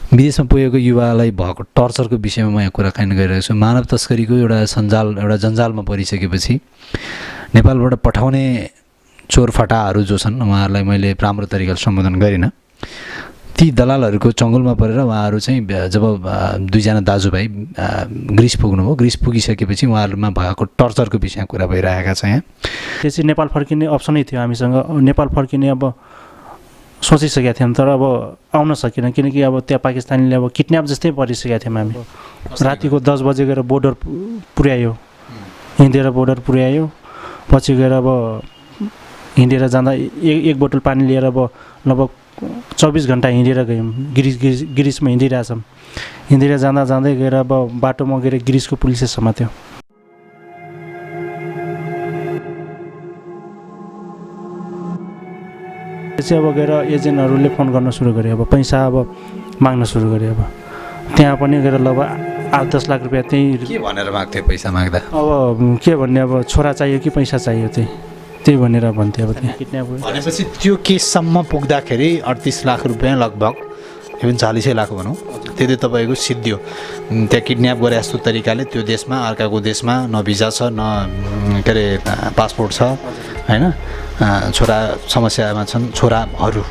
विदेशमा पुगेको युवालाई भएको टर्चरको विषयमा म यहाँ कुराकानी गरिरहेको छु। मानव तस्करीको एउटा जन्जालमा परिसकेपछि नेपालबाट पठाउने चोरफटाहरू जो छन् उहाँहरूलाई मैले राम्रो तरिकाले सम्बोधन गरिनँ। ती दलालहरूको चङ्गुलमा परेर उहाँहरू चाहिँ जब दुईजना दाजुभाइ ग्रिस पुग्नुभयो, ग्रिस पुगिसकेपछि उहाँहरूमा भएको टर्चरको विषयमा कुरा भइरहेका छ। यहाँ त्यसपछि नेपाल फर्किने अप्सनै थियो हामीसँग। नेपाल फर्किने अब सोचिसकेका थियौँ, तर अब आउन सकेन, किनकि अब त्यहाँ पाकिस्तानीले अब किडन्याप जस्तै परिसकेका थियौँ हामी। रातिको 10 बजे गएर बोर्डर पुर्यायो, हिँडेर बोर्डर पुर्यायो। पछि गएर अब हिँडेर जाँदा एक बोतल पानी लिएर अब लगभग 24 घन्टा हिँडेर गयौँ। गिरिसमा हिँडिरहेछौँ। हिँडेर जाँदै गएर अब बाटोमा गएर गिरिसको पुलिसले समात्यो। त्यसै अब गएर एजेन्टहरूले फोन गर्न सुरु गरे, अब पैसा अब माग्न सुरु गरे। अब त्यहाँ पनि गएर लगभग 8-10 लाख रुपियाँ त्यही के भनेर माग्थ्यो पैसा माग्दा? अब के भन्ने, अब छोरा चाहियो कि पैसा चाहियो, त्यही भनेर भन्थ्यो। अब त्यहाँ किडन्याप भनेपछि त्यो केससम्म पुग्दाखेरि 38 लाख रुपियाँ लगभग, इभन 40 लाख भनौँ, त्यति तपाईँको सिद्धियो। त्यहाँ किडन्याप गरे जस्तो तरिकाले त्यो देशमा, अर्काको देशमा न भिजा छ, न के अरे पासपोर्ट छ, होइन? छोरा समस्यामा छन्, छोराहरू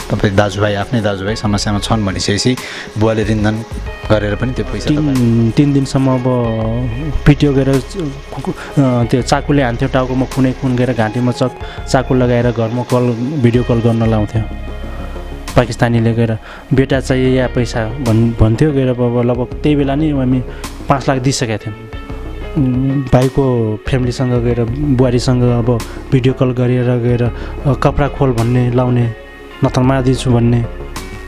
तपाईँ दाजुभाइ, आफ्नै दाजुभाइ समस्यामा छन् भनिसकेपछि बुवाले रिन्धन गरेर पनि त्यो पैसा 3 दिनसम्म अब पिटियो गएर त्यो चाकुले हान्थ्यो, टाउकोमा खुन गएर घाँटीमा चाकु लगाएर घरमा भिडियो कल गर्न लाउँथ्यो। पाकिस्तानीले गएर बेटा चाहिए या पैसा भन्थ्यो। गएर अब लगभग त्यही बेला नै हामी 5 लाख दिइसकेका थियौँ। भाइको फ्यामिलीसँग गएर बुहारीसँग अब भिडियो कल गरेर गएर कपडा खोल भन्ने लाउने, नत्र मारिदिन्छु भन्ने,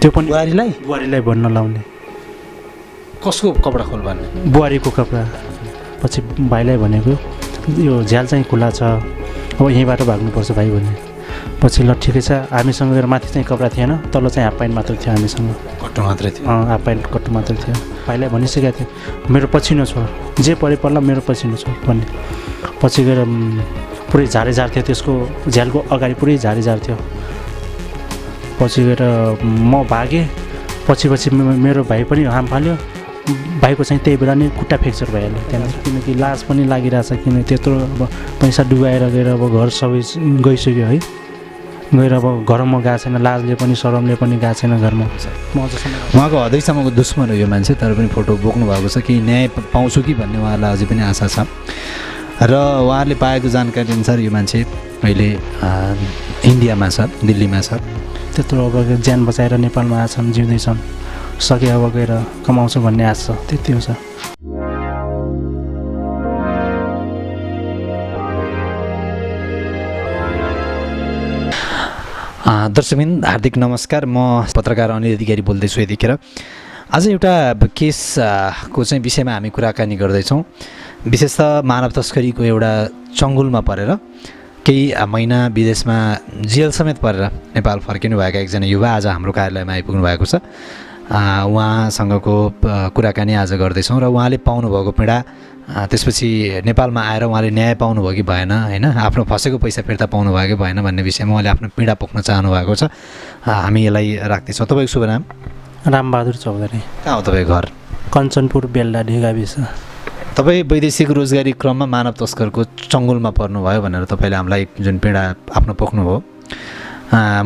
त्यो पनि बुहारीलाई भन्न लाउने। कसको कपडा खोल भन्ने? बुहारीको कपडा। पछि भाइलाई भनेको यो झ्याल चाहिँ खुला छ, अब यहीँबाट भाग्नुपर्छ भाइ भन्ने। पछि ल ठिकै छ, हामीसँग गएर माथि चाहिँ कपडा थिएन, तल चाहिँ हाफ प्यान्ट मात्र थियो हामीसँग। कट्टु मात्रै थियो? हाफ प्यान्ट कट्टु मात्रै थियो। भाइलाई भनिसकेको थियो मेरो पछिनो छोड, जे परे पर्ला मेरो पछिनो छोड भन्ने। पछि गएर पुरै झारेझार थियो, त्यसको झ्यालको अगाडि पुरै झारेझार थियो। पछि गएर म भागेँ, पछि मेरो भाइ पनि हाम फाल्यो। भाइको चाहिँ त्यही बेला नै खुट्टा फ्र्याक्चर भइहाल्यो त्यहाँनिर, किनकि लाज पनि लागिरहेछ। किन त्यत्रो अब पैसा डुबाएर गएर अब घर सबै गइसक्यो है। गएर अब घरमा गएको छैन, लाजले पनि शरमले पनि गएको छैन घरमा। उहाँको हदैसम्मको दुश्मन हो यो मान्छे, तर पनि फोटो बोक्नु भएको छ कि न्याय पाउँछु कि भन्ने उहाँलाई अझै पनि आशा छ। र उहाँहरूले पाएको जानकारी अनुसार यो मान्छे अहिले इन्डियामा छ, दिल्लीमा छ। त्यत्रो अब ज्यान बचाएर नेपालमा आएछन्, जिउँदैछन्, सके अब गएर कमाउँछु भन्ने आश छ, त्यति हो। दर्शकबिन हार्दिक नमस्कार। म पत्रकार अनिल अधिकारी बोल्दैछु। यतिखेर आज एउटा केसको चाहिँ विषयमा हामी कुराकानी गर्दैछौँ। विशेषतः मानव तस्करीको एउटा चङ्गुलमा परेर केही महिना विदेशमा जेल समेत परेर नेपाल फर्किनुभएका एकजना युवा आज हाम्रो कार्यालयमा आइपुग्नु भएको छ। उहाँसँगको कुराकानी आज गर्दैछौँ र उहाँले पाउनुभएको पीडा, त्यसपछि नेपालमा आएर उहाँले न्याय पाउनुभयो कि भएन, होइन, आफ्नो फसेको पैसा फिर्ता पाउनुभयो कि भएन भन्ने विषयमा उहाँले आफ्नो पीडा पोख्न चाहनु भएको छ। हामी यसलाई राख्दैछौँ। तपाईँको शुभ नाम? रामबहादुर चौधरी। कहाँ हो तपाईँको घर? कञ्चनपुर बेलडाडी गाविस। तपाईँ वैदेशिक रोजगारी क्रममा मानव तस्करको चङ्गुलमा पर्नुभयो भनेर तपाईँले हामीलाई जुन पीडा आफ्नो पोख्नुभयो,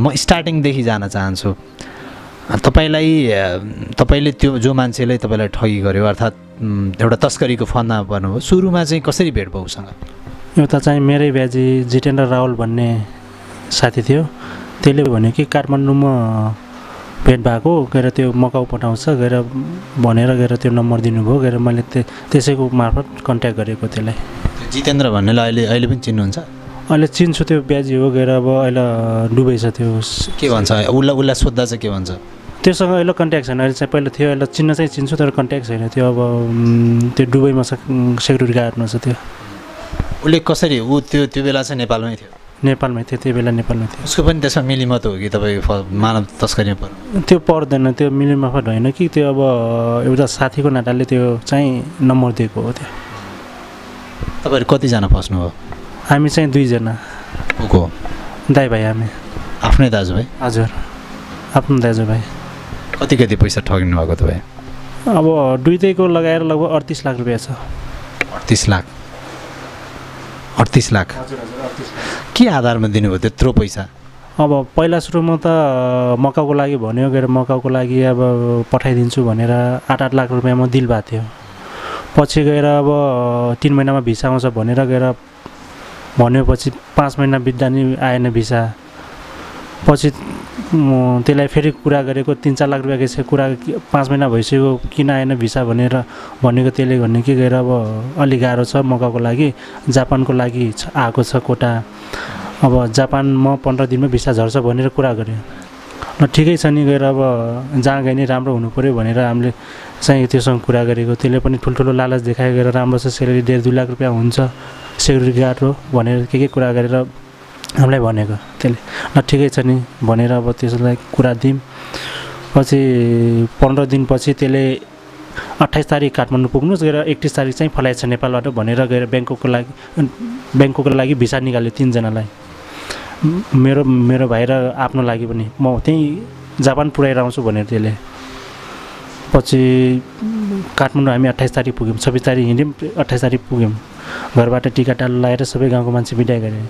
म स्टार्टिङदेखि जान चाहन्छु। तपाईँले त्यो जो मान्छेले तपाईँलाई ठगी गर्यो, अर्थात् एउटा तस्करीको फन्दामा पर्नुभयो, सुरुमा चाहिँ कसरी भेट भयो उसँग? एउटा चाहिँ मेरै ब्याजी जितेन्द्र रावल भन्ने साथी थियो। त्यसले भन्यो कि काठमाडौँमा भेट भएको, गएर त्यो मकाउ पठाउँछ गएर भनेर गएर त्यो नम्बर दिनुभयो। गएर मैले त्यसैको मार्फत कन्ट्याक्ट गरेको त्यसलाई। जितेन्द्र भन्नेलाई अहिले पनि चिन्नुहुन्छ? अहिले चिन्छु, त्यो ब्याजी हो। गएर अब अहिले डुबै छ। त्यो के भन्छ उसलाई सोद्धा चाहिँ के भन्छ? त्योसँग अहिले कन्ट्याक्ट छैन। अहिले चाहिँ पहिला थियो, अहिले चिन्न चाहिँ चिन्छु, तर कन्ट्याक्ट छैन। त्यो अब त्यो डुबईमा सेक्युरिटी गार्डमा छ। त्यो उसले कसरी त्यो बेला चाहिँ नेपालमै थियो? नेपालमै थियो, त्यो बेला नेपालमै थियो। उसको पनि त्यसमा मिलिमत हो कि तपाईँ मानव तस्करीमा पर्नु? त्यो पर्दैन, त्यो मिलिमत होइन कि त्यो अब एउटा साथीको नाताले त्यो चाहिँ नम्बर दिएको हो। त्यो तपाईँहरू कतिजना फस्नुभयो? हामी चाहिँ 2 जना। को? दाइ भाइ। हामी आफ्नै दाजुभाइ? हजुर, आफ्नो दाजुभाइ। कति पैसा ठगिनु भएको तपाईँ? अब दुइटैको लगाएर लगभग 38 लाख रुपियाँ छ। 38 लाख? 38 लाख के आधारमा दिनुभयो त्यत्रो पैसा? अब पहिला सुरुमा त मकाउको लागि भन्यो, गएर मकाउको लागि अब पठाइदिन्छु भनेर 8 लाख रुपियाँमा दिल भएको थियो। पछि गएर अब 3 महिनामा भिसा आउँछ भनेर गएर भनेपछि 5 महिना बित्दा नि आएन भिसा। पछि त्यसलाई फेरि कुरा गरेको 3-4 लाख रुपियाँ गएछ, कुरा 5 महिना भइसक्यो किन आएन भिसा भनेर भनेको। त्यसले भने कि गएर अब अलि गाह्रो छ मकाउको लागि, जापानको लागि आएको छ कोटा, अब जापानमा 15 दिनमा भिसा झर्छ भनेर कुरा गऱ्यो। ल ठिकै छ नि, गएर अब जहाँ गए नि राम्रो हुनु पऱ्यो भनेर हामीले चाहिँ त्योसँग कुरा गरेको। त्यसले पनि ठुल्ठुलो लालच देखायो, गएर राम्रो छ सेलेरी 1.5-2 लाख रुपियाँ हुन्छ, सेक्युरिटी गार्ड हो भनेर के कुरा गरेर हामीलाई भनेको। त्यसले ल ठिकै छ नि भनेर अब त्यसलाई कुरा दियौँ। पछि 15 दिनपछि त्यसले 28 तारिक काठमाडौँ पुग्नुहोस्, गएर 31 तारिक चाहिँ फ्लाइट छ नेपालबाट भनेर गएर ब्याङ्ककको लागि भिसा निकाल्यो 3 जनालाई, मेरो भाइ र आफ्नो लागि पनि। म त्यहीँ जापान पुऱ्याएर आउँछु भनेर त्यसले। पछि काठमाडौँ हामी 28 तारिक पुग्यौँ, 26 तारिक हिँड्यौँ, 28 तारिक पुग्यौँ। घरबाट टिका टालो लगाएर सबै गाउँको मान्छे बिदाइ गरे।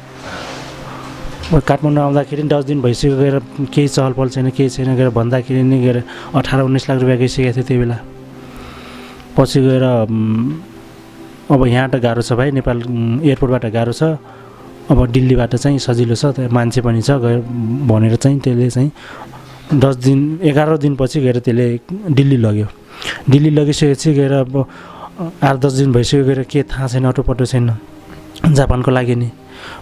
काठमाडौँ आउँदाखेरि 10 दिन भइसक्यो, गएर केही चहलपहल छैन, केही छैन, गएर भन्दाखेरि नि गएर 18-19 लाख रुपियाँ गइसकेको थियो त्यो बेला। पछि गएर अब यहाँबाट गाह्रो छ भाइ, नेपाल एयरपोर्टबाट गाह्रो छ, अब दिल्लीबाट चाहिँ सजिलो छ, मान्छे पनि छ गएर भनेर चाहिँ त्यसले चाहिँ 11 दिनपछि गएर त्यसले दिल्ली लग्यो। दिल्ली लगिसकेपछि गएर अब 8-10 दिन भइसक्यो, गएर के थाहा छैन, अटोपटो छैन जापानको लागि नि।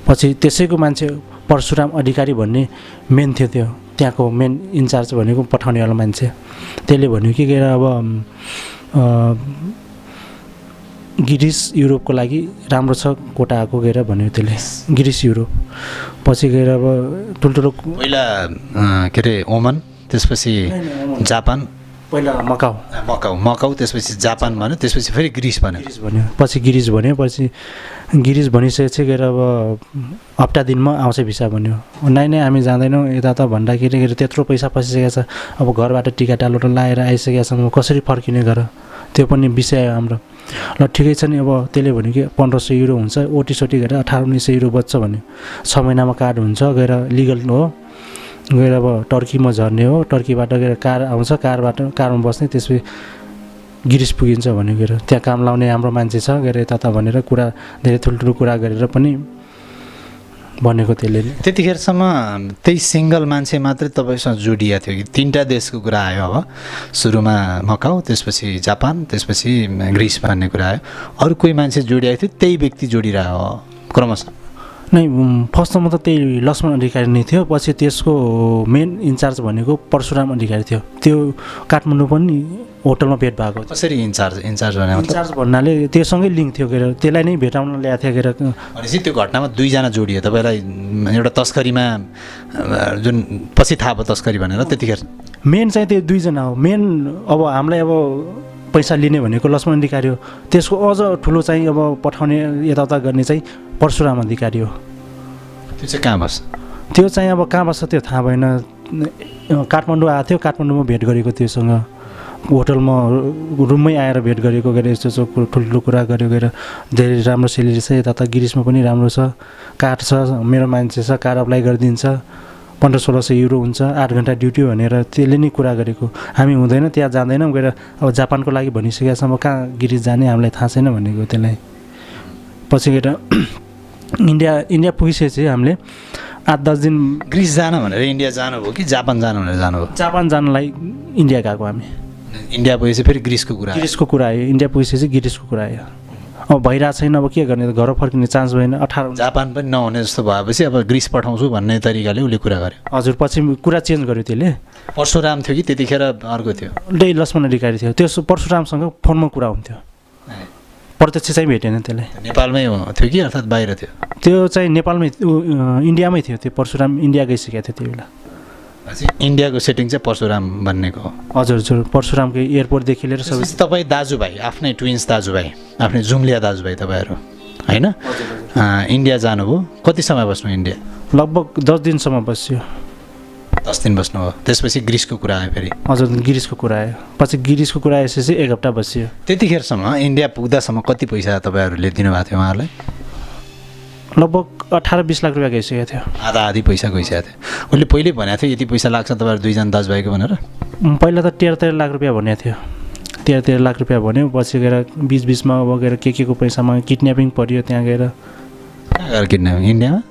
पछि त्यसैको मान्छे परशुराम अधिकारी भन्ने मेन थियो, त्यो त्यहाँको मेन इन्चार्ज भनेको पठाउनेवाला मान्छे। त्यसले भन्यो कि गएर अब गिरिस युरोपको लागि राम्रो छ कोटा आएको गएर भन्यो त्यसले, गिरिस युरोप। पछि गएर अब ठुल्ठुलो पहिला के अरे ओमन, त्यसपछि जापान, पहिला मकाउ, त्यसपछि जापान भन्यो, त्यसपछि फेरि ग्रिस भन्यो। पछि गिरिस भन्यो, पछि गिरिस भनिसकेपछि गएर अब हप्ता दिनमा आउँछ भिसा भन्यो। नाइ हामी जाँदैनौँ यता त भन्दाखेरि गएर त्यत्रो पैसा फसिसकेको छ, अब घरबाट टिका टालोटो लाएर आइसकेको छ, म कसरी फर्किने गर, त्यो पनि विषय हाम्रो। ल ठिकै छ नि, अब त्यसले भन्यो कि 1500 युरो हुन्छ, ओटीसोटी गरेर 1800-1900 युरो बच्छ भन्यो। 6 महिनामा कार्ड हुन्छ, गएर लिगल हो, गएर अब टर्कीमा झर्ने हो, टर्कीबाट गएर कार आउँछ, कारमा बस्ने, त्यसपछि गिरिस पुगिन्छ भन्यो। गएर त्यहाँ काम लाउने हाम्रो मान्छे छ गएर यता भनेर कुरा धेरै ठुल्ठुलो कुरा गरेर पनि भनेको। त्यसले त्यतिखेरसम्म त्यही सिङ्गल मान्छे मात्रै तपाईँसँग जोडिएको थियो कि 3टा देशको कुरा आयो? अब सुरुमा मकाउ, त्यसपछि जापान, त्यसपछि ग्रिस भन्ने कुरा आयो। अरू कोही मान्छे जोडिएको थियो, त्यही व्यक्ति जोडिरहेको क्रमशः? नै फर्स्टमा त त्यही लक्ष्मण अधिकारी नै थियो, पछि त्यसको मेन इन्चार्ज भनेको परशुराम अधिकारी थियो। त्यो काठमाडौँ पनि होटलमा भेट भएको। कसरी इन्चार्ज भन्नाले त्योसँगै लिङ्क थियो, गएर त्यसलाई नै भेटाउन ल्याएको थियो। गएर भनेपछि त्यो घटनामा 2 जना जोडियो तपाईँलाई, एउटा तस्करीमा जुन पछि थाहा भयो तस्करी भनेर, त्यतिखेर मेन चाहिँ त्यो 2 जना हो। मेन अब हामीलाई अब पैसा लिने भनेको लक्ष्मण अधिकारी हो, त्यसको अझ ठुलो चाहिँ अब पठाउने यताउता गर्ने चाहिँ परशुराम अधिकारी हो। त्यो चाहिँ कहाँ बस्छ? त्यो चाहिँ अब कहाँ बस्छ त्यो थाहा भएन। काठमाडौँ आएको थियो, काठमाडौँमा भेट गरेको त्योसँग, होटलमा रुममै आएर भेट गरेको। गएर यस्तो ठुल्ठुलो कुरा गऱ्यो, गएर धेरै राम्रो सेलेरी छ, यता गिरिसमा पनि राम्रो छ, कार छ, मेरो मान्छे छ, कार अप्लाई गरिदिन्छ, 1500-1600 युरो हुन्छ, 8 घन्टा ड्युटी भनेर त्यसले नै कुरा गरेको। हामी हुँदैन त्यहाँ जाँदैनौँ, गएर अब जापानको लागि भनिसकेसम्म कहाँ गिरिस जाने हामीलाई थाहा छैन भनेको त्यसलाई। पछि गएर इन्डिया पुगिसकेपछि हामीले 8-10 दिन ग्रिस जान भनेर इन्डिया जानुभयो कि जापान जानु भनेर जानुभयो? जापान जानलाई इन्डिया गएको हामी। इन्डिया पुगेपछि फेरि ग्रिसको कुरा आयो, इन्डिया पुगेपछि गिरिसको कुरा आयो। अब भइरहेको छैन, अब के गर्ने, घर फर्किने चान्स भएन। 18 जापान पनि नहुने जस्तो भएपछि अब ग्रिस पठाउँछु भन्ने तरिकाले उसले कुरा गर्यो। हजुर, पछि कुरा चेन्ज गर्यो त्यसले। परशुराम थियो कि त्यतिखेर अर्को थियो? लक्ष्मण अधिकारी थियो। त्यो परशुरामसँग फोनमा कुरा हुन्थ्यो, प्रत्यक्ष चाहिँ भेटेन त्यसलाई। नेपालमै थियो कि अर्थात् बाहिर थियो? त्यो चाहिँ नेपालमै, इन्डियामै थियो। त्यो परशुराम इन्डिया गइसकेको थियो त्यो बेला। इन्डियाको सेटिङ चाहिँ परशुराम भन्नेको? हजुर, परशुरामको एयरपोर्टदेखि लिएर सबै। तपाईँ दाजुभाइ, आफ्नै ट्विन्स दाजुभाइ, आफ्नै जुम्लिया दाजुभाइ तपाईँहरू होइन? इन्डिया जानुभयो, कति समय बस्नु इन्डिया? लगभग 10 दिनसम्म बस्यो। 10 दिन बस्नुभयो त्यसपछि ग्रिसको कुरा आयो फेरि हजुर गिरिसको कुरा आयो पछि गिरिसको कुरा आएपछि 1 हप्ता बसियो त्यतिखेरसम्म इन्डिया पुग्दासम्म कति पैसा तपाईँहरूले दिनुभएको थियो उहाँहरूलाई लगभग 18-20 लाख रुपियाँ गइसकेको थियो आधा आधी पैसा गइसकेको थियो उसले पहिल्यै भनेको थियो यति पैसा लाग्छ तपाईँहरू दुईजना दाजुभाइको भनेर पहिला त 13 लाख रुपियाँ भनेको थियो 13 लाख रुपियाँ भन्यो पछि गएर बिचमा अब गएर के को पैसामा किडन्यापिङ पऱ्यो त्यहाँ गएर कहाँ गएर किडन्यापिङ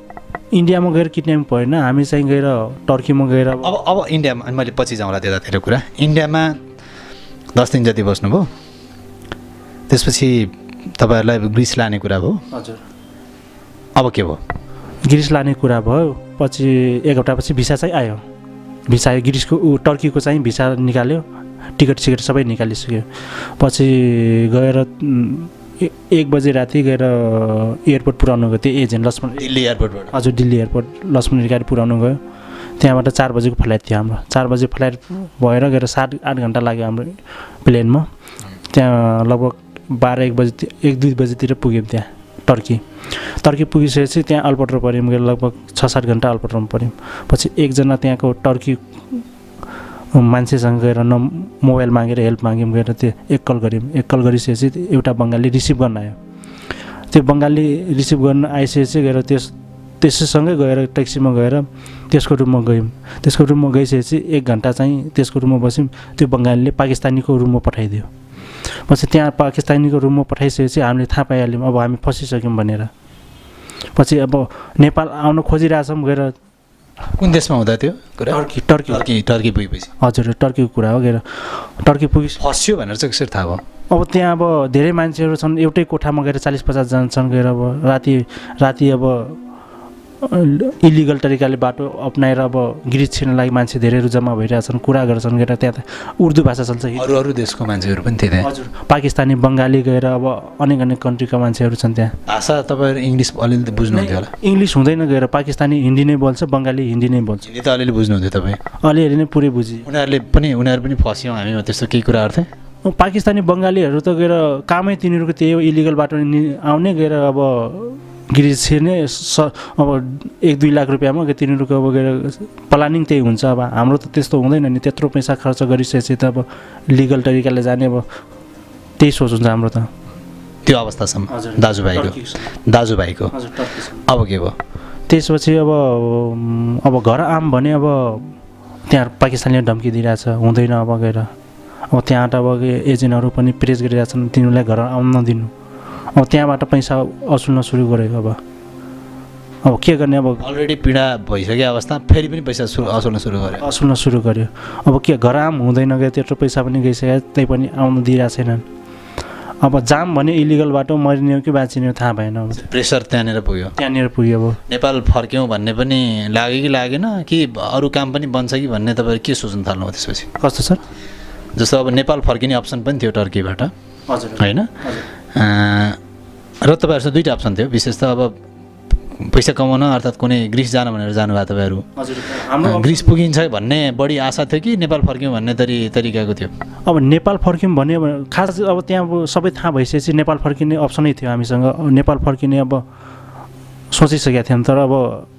इन्डियामा गएर किडन्यापिङ परेन हामी चाहिँ गएर टर्कीमा गएर अब इन्डियामा अनि मैले पछि जाउँला त्यतातिर कुरा इन्डियामा 10 दिन जति बस्नुभयो त्यसपछि तपाईँहरूलाई ग्रिस लाने कुरा भयो हजुर अब के भयो ग्रिस लाने कुरा भयो पछि 1 हप्तापछि भिसा चाहिँ आयो भिसा आयो ग्रिसको टर्कीको चाहिँ भिसा निकाल्यो टिकट सिकेट सबै निकालिसक्यो पछि गएर 1 बजे राति गएर एयरपोर्ट पुऱ्याउनु गयो त्यो एजेन्ट लक्ष्मण दिल्ली एयरपोर्टबाट हजुर दिल्ली एयरपोर्ट लक्ष्मण गाडी पुऱ्याउनु गयो त्यहाँबाट 4 बजेको फ्लाइट थियो हाम्रो 4 बजे फ्लाइट भएर गएर 7-8 घन्टा लाग्यो हाम्रो प्लेनमा त्यहाँ लगभग 12-1 बजे 1-2 बजेतिर पुग्यौँ त्यहाँ टर्की पुगिसकेपछि त्यहाँ अल्पट्रो पऱ्यौँ गएर लगभग 6-7 घन्टा अल्पट्रोमा पऱ्यौँ पछि एकजना त्यहाँको टर्की मान्छेसँग गएर मोबाइल मागेर हेल्प माग्यौँ गएर त्यो एक कल गरिसकेपछि एउटा बङ्गाली रिसिभ गर्न आयो त्यो बङ्गाली रिसिभ गर्न आइसकेपछि गएर त्यसैसँगै गएर ट्याक्सीमा गएर त्यसको रुममा गयौँ त्यसको रुममा गइसकेपछि 1 घन्टा चाहिँ त्यसको रुममा बस्यौँ त्यो बङ्गालीले पाकिस्तानीको रुममा पठाइदियो पछि त्यहाँ पाकिस्तानीको रुममा पठाइसकेपछि हामीले थाहा पाइहाल्यौँ अब हामी फसिसक्यौँ भनेर पछि अब नेपाल आउन खोजिरहेछौँ गएर कुन देशमा हुँदा थियो कुरा टर्की पुगेपछि हजुर टर्कीको कुरा हो गएर टर्की पुगेपछि फस्यो भनेर चाहिँ कसरी थाहा भयो अब त्यहाँ अब धेरै मान्छेहरू छन् एउटै कोठामा गएर 40-50 जना छन् गएर अब राति अब इलिगल तरिकाले बाटो अप्नाएर अब ग्रिस छिर्न लागि मान्छे धेरैहरू जम्मा भइरहेछन् कुरा गर्छन् गएर त्यहाँ त उर्दू भाषा चल्छ अरू देशको मान्छेहरू पनि थिए हजुर पाकिस्तानी बङ्गाली गएर अब अनेक कन्ट्रीका मान्छेहरू छन् त्यहाँ भाषा तपाईँहरू इङ्ग्लिस अलिअलि बुझ्नुहुन्थ्यो होला इङ्ग्लिस हुँदैन गएर पाकिस्तानी हिन्दी नै बोल्छ बङ्गाली हिन्दी नै बोल्छ हिन्दी त अलिअलि बुझ्नुहुन्थ्यो तपाईँ अलिअलि नै पुरै बुझी उनीहरू पनि फस्यौँ हामी त्यस्तो केही कुराहरू थियो पाकिस्तानी बङ्गालीहरू त गएर कामै तिनीहरूको त्यही हो इलिगल बाटो आउने गएर अब ग्रिस छिर्ने अब 1-2 लाख रुपियाँमा तिनीहरूको अब गएर प्लानिङ त्यही हुन्छ अब हाम्रो त त्यस्तो हुँदैन नि त्यत्रो पैसा खर्च गरिसकेपछि त अब लिगल तरिकाले जाने अब त्यही सोच हुन्छ हाम्रो त त्यो अवस्थासम्म दाजुभाइको अब के भयो त्यसपछि अब घर आम भने अब त्यहाँ पाकिस्तानले धम्की दिइरहेछ हुँदैन अब गएर अब त्यहाँ त अब एजेन्टहरू पनि प्रेस गरिरहेछन् तिनीहरूलाई घर आउन नदिनु अब त्यहाँबाट पैसा असुल्न सुरु गरेको अब के गर्ने अब अलरेडी पीडा भइसक्यो अवस्था फेरि पनि पैसा असुल्न सुरु गर्यो अब के घर आम हुँदैन गयो त्यत्रो पैसा पनि गइसक्यो त्यही पनि आउन दिइरहेको छैनन् अब जाम भने इलिगल बाटो मरिने हो कि बाँचिने हो थाहा भएन अब प्रेसर त्यहाँनिर पुग्यो अब नेपाल फर्क्यौँ भन्ने पनि लाग्यो कि लागेन कि अरू काम पनि बन्छ कि भन्ने तपाईँहरू के सोच्नु थाल्नुभयो त्यसपछि कस्तो सर जस्तो अब नेपाल फर्किने अप्सन पनि थियो टर्कीबाट हजुर होइन र तपाईँहरूसँग 2टा अप्सन थियो विशेष त अब पैसा कमाउन अर्थात् कुनै ग्रिस जान भनेर जानुभयो तपाईँहरू ग्रिस पुगिन्छ भन्ने बढी आशा थियो कि नेपाल फर्क्यौँ भन्ने तरिकाको थियो अब नेपाल फर्क्यौँ भन्ने खास अब त्यहाँ अब सबै थाहा भइसकेपछि नेपाल फर्किने अप्सनै थियो हामीसँग नेपाल फर्किने अब सोचिसकेका थियौँ तर अब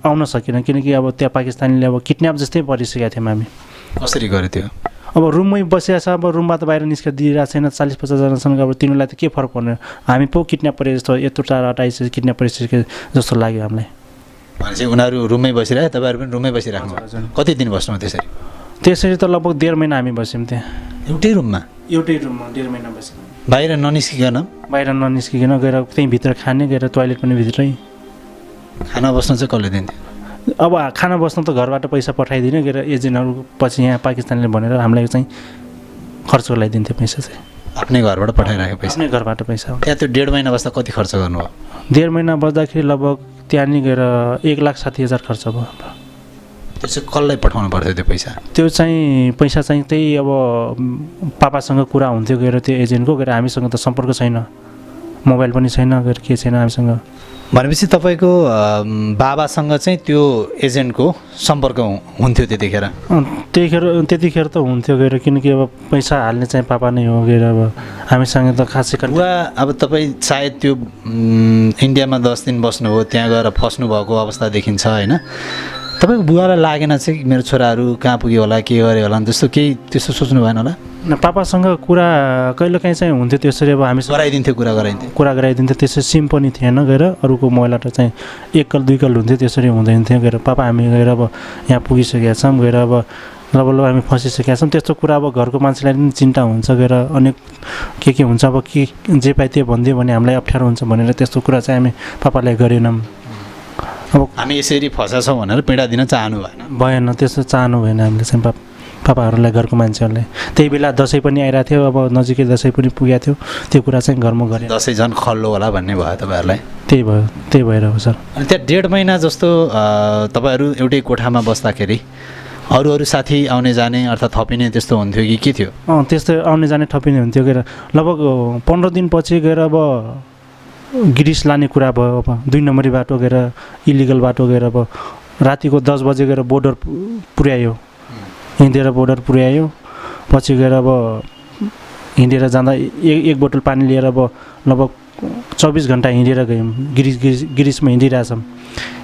आउन सकेन किनकि अब त्यहाँ पाकिस्तानीले अब किडन्याप जस्तै परिसकेका थियौँ हामी कसरी गर्यो त्यो अब रुममै बसिरहेको छ अब रुमबाट बाहिर निस्केर दिइरहेको छैन 40-50 जनासँग अब तिनीहरूलाई त के फरक पर्ने हामी पो किडन्याप परे जस्तो यत्रो टाढा हटाइसकेपछि किडन्याप परिसके जस्तो लाग्यो हामीलाई भनेपछि उनीहरू रुममै बसिरहे तपाईँहरू पनि रुममै बसिराख्नु कति दिन बस्नु त्यसरी त लगभग 1.5 महिना हामी बस्यौँ त्यहाँ एउटै रुममा 1.5 महिना बस्यौँ बाहिर ननिस्किकन गएर त्यहीँ भित्र खाने गएर टोइलेट पनि भित्रै खाना बस्न चाहिँ कसले दिन्थ्यो अब खाना बस्न त घरबाट पैसा पठाइदिने गएर एजेन्टहरू पछि यहाँ पाकिस्तानले भनेर हामीलाई चाहिँ खर्चको लागि दिन्थ्यो पैसा चाहिँ आफ्नै घरबाट पठाइराखेको पैसा आफ्नै घरबाट पैसा त्यहाँ त्यो 1.5 महिना बस्दा कति खर्च गर्नुभयो 1.5 महिना बस्दाखेरि लगभग त्यहाँनिर गएर 1,60,000 खर्च भयो त्यो चाहिँ कसलाई पठाउनु पर्थ्यो त्यो पैसा त्यो चाहिँ पैसा चाहिँ त्यही अब पापासँग कुरा हुन्थ्यो गएर त्यो एजेन्टको गएर हामीसँग त सम्पर्क छैन मोबाइल पनि छैन गएर के छैन हामीसँग भनेपछि तपाईँको बाबासँग चाहिँ त्यो एजेन्टको सम्पर्क हुन्थ्यो त्यतिखेर त हुन्थ्यो गएर किनकि अब पैसा हाल्ने चाहिँ पापा नै हो गएर अब हामीसँग त खासै अब तपाईँ सायद त्यो इन्डियामा 10 दिन बस्नुभयो त्यहाँ गएर फस्नु भएको अवस्था देखिन्छ होइन तपाईँको बुवालाई लागेन चाहिँ मेरो छोराहरू कहाँ पुग्यो होला के गर्यो होला त्यस्तो केही त्यस्तो सोच्नु भएन होला पापासँग कुरा कहिलेकाहीँ चाहिँ हुन्थ्यो त्यसरी अब हामी गराइदिन्थ्यो कुरा गराइदिन्थ्यो त्यसरी सिम पनि थिएन गएर अरूको मोबाइलबाट चाहिँ एकल दुईकल हुन्थ्यो त्यसरी हुँदैन थियो गएर पापा हामी गएर अब यहाँ पुगिसकेका छौँ गएर अब ल हामी फसिसकेका छौँ त्यस्तो कुरा अब घरको मान्छेलाई पनि चिन्ता हुन्छ गएर अनेक के हुन्छ अब के जे पाइ त्यो भनिदियो भने हामीलाई अप्ठ्यारो हुन्छ भनेर त्यस्तो कुरा चाहिँ हामी पापालाई गरेनौँ अब हामी यसरी फसाछौँ भनेर पीडा दिन चाहनु भएन त्यस्तो चाहनु भएन हामीले चाहिँ पापाहरूलाई घरको मान्छेहरूले त्यही बेला दसैँ पनि आइरहेको थियो अब नजिकै दसैँ पनि पुगेको थियो त्यो कुरा चाहिँ घरमा गरे दसैँ झन् खल्लो होला भन्ने भयो तपाईँहरूलाई त्यही भएर हो सर अनि त्यहाँ 1.5 महिना जस्तो तपाईँहरू एउटै कोठामा बस्दाखेरि अरू साथी आउने जाने अर्थात् थपिने त्यस्तो हुन्थ्यो कि के थियो त्यस्तो आउने जाने थपिने हुन्थ्यो गएर लगभग 15 दिनपछि गएर अब गिरिस लाने कुरा भयो अब 2 नम्बरी बाटो गएर इलिगल बाटो गएर अब रातिको 10 बजे गएर बोर्डर पुर्यायो हिँडेर बोर्डर पुर्यायो पछि गएर अब हिँडेर जाँदा एक बोतल पानी लिएर अब लगभग 24 घन्टा हिँडेर गयौँ गिरिसमा हिँडिरहेछौँ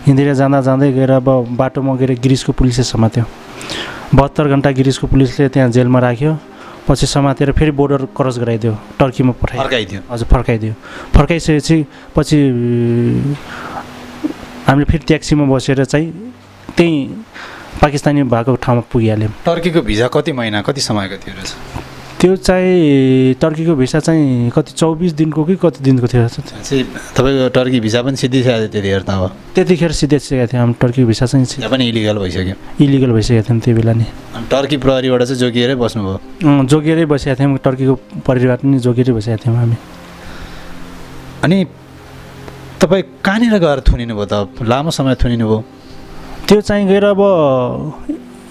हिँडेर जाँदै गएर अब बाटोमा गएर गिरिसको पुलिसले समात्यो 72 घन्टा गिरिसको पुलिसले त्यहाँ जेलमा राख्यो पछि समातेर फेरि बोर्डर क्रस गराइदियो टर्कीमा फर्काइदियो हजुर फर्काइसकेपछि पछि हामीले फेरि ट्याक्सीमा बसेर चाहिँ त्यहीँ पाकिस्तानी भएको ठाउँमा पुगिहाल्यौँ टर्कीको भिजा कति महिना कति समयको थियो रहेछ त्यो चाहिँ टर्कीको भिसा चाहिँ कति 24 दिनको कि कति दिनको थियो तपाईँको टर्की भिसा पनि सिद्धिसकेको थियो त्यतिखेर त अब त्यतिखेर सिद्धिसकेको थियो हाम्रो टर्की भिसा चाहिँ पनि इलिगल भइसक्यो थियौँ त्यो बेला नि अनि टर्की प्रहरीबाट चाहिँ जोगिएरै बस्नुभयो जोगिएरै बसेका थियौँ टर्कीको प्रहरीबाट पनि जोगिएरै बसेका थियौँ हामी अनि तपाईँ कहाँनिर गएर थुनिनु भयो त लामो समय थुनिनु भयो त्यो चाहिँ गएर अब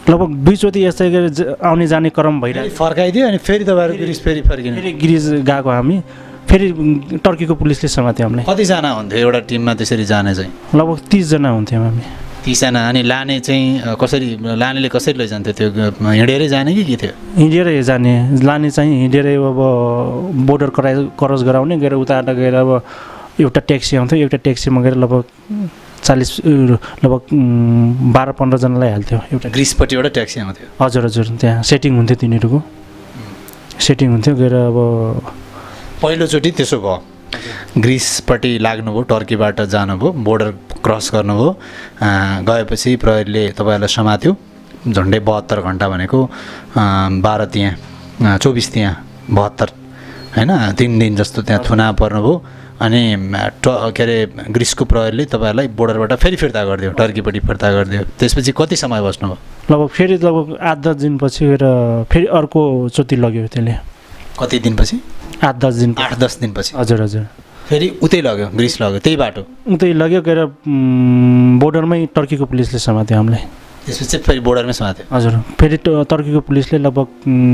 लगभग 2 चोटि यस्तै गएर आउने जाने क्रम भइरहेको फर्काइदियो अनि फेरि तपाईँहरू गिरिस फर्किनु फेरि गिरिस गएको हामी फेरि टर्कीको पुलिसले समात्यो हामीलाई कतिजना हुन्थ्यो एउटा टिममा त्यसरी जाने चाहिँ लगभग 30 जना हुन्थ्यौँ हामी 30 जना अनि लाने चाहिँ कसरी लानेले कसरी लैजान्थ्यो त्यो हिँडेरै जाने कि के थियो हिँडेरै जाने लाने चाहिँ हिँडेरै अब बोर्डर क्रस गराउने गएर उताबाट गएर अब एउटा ट्याक्सी आउँथ्यो एउटा ट्याक्सीमा गएर लगभग 12-15 जनालाई हाल्थ्यो एउटा ग्रिसपट्टि एउटा ट्याक्सी आउँथ्यो हजुर त्यहाँ सेटिङ हुन्थ्यो तिनीहरूको सेटिङ हुन्थ्यो गएर अब पहिलोचोटि त्यसो भयो ग्रिसपट्टि लाग्नुभयो टर्कीबाट जानुभयो बोर्डर क्रस गर्नुभयो गएपछि प्रहरीले तपाईँहरूलाई समात्यो झन्डै 72 घन्टा भनेको 12 त्यहाँ 24 त्यहाँ 72 होइन 3 दिन जस्तो त्यहाँ थुना पर्नुभयो अनि के अरे ग्रिसको प्रहरीले तपाईँहरूलाई बोर्डरबाट फेरि फिर्ता गरिदियो टर्कीपट्टि फिर्ता गरिदियो त्यसपछि कति समय बस्नुभयो लगभग 8-10 दिनपछि गएर फेरि अर्को चोटि लग्यो त्यसले कति दिनपछि 8-10 दिनपछि हजुर फेरि उतै लग्यो ग्रिस लग्यो त्यही बाटो उतै लग्यो गएर बोर्डरमा टर्कीको पुलिसले समात्यो हामीलाई त्यसपछि फेरि बोर्डरमै समात्यो हजुर फेरि टर्कीको पुलिसले लगभग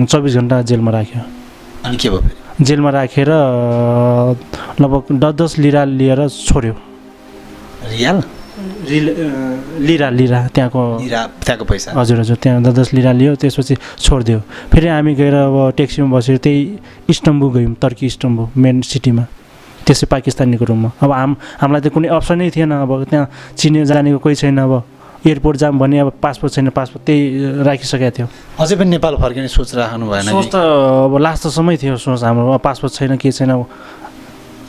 24 घन्टा जेलमा राख्यो अनि के भयो फेरि जेलमा राखेर लगभग 10 लिरा लिएर छोड्यो लिरा त्यहाँको पैसा हजुर त्यहाँ 10 लिरा लियो त्यसपछि छोडिदियो फेरि हामी गएर अब ट्याक्सीमा बसेर त्यही इस्ताम्बुल गयौँ टर्की इस्ताम्बुल मेन सिटीमा त्यसै पाकिस्तानीको रुममा अब हामीलाई त कुनै अप्सनै थिएन अब त्यहाँ चिने जानेको कोही छैन अब एयरपोर्ट जाम भने अब पासपोर्ट छैन पासपोर्ट त्यही राखिसकेको थियो अझै पनि नेपाल फर्किने सोच राख्नु भएन सोच त अब लास्टसम्मै थियो सोच हाम्रो पासपोर्ट छैन के छैन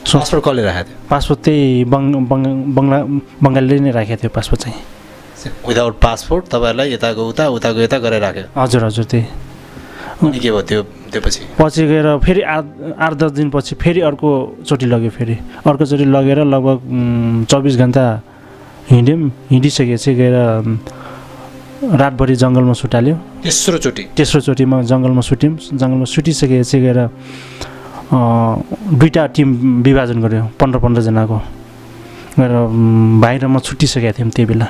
पासपोर्ट कसले राखेको थियो पासपोर्ट त्यही बङ्गालीले नै राखेको थियो पासपोर्ट चाहिँ विदाउट पासपोर्ट तपाईँहरूलाई उताको यता गरेर राख्यो हजुर त्यही अनि के भयो त्यो पछि गएर फेरि 8-10 दिनपछि फेरि अर्कोचोटि लग्यो अर्कोचोटि लगेर लगभग 24 घन्टा हिँडिसकेपछि गएर रातभरि जङ्गलमा सुटाल्यो तेस्रो चोटिमा जङ्गलमा सुटिसकेपछि गएर 2टा टिम विभाजन गर्यो 15 जनाको गएर भाइ र म छुट्टिसकेका थियौँ त्यही बेला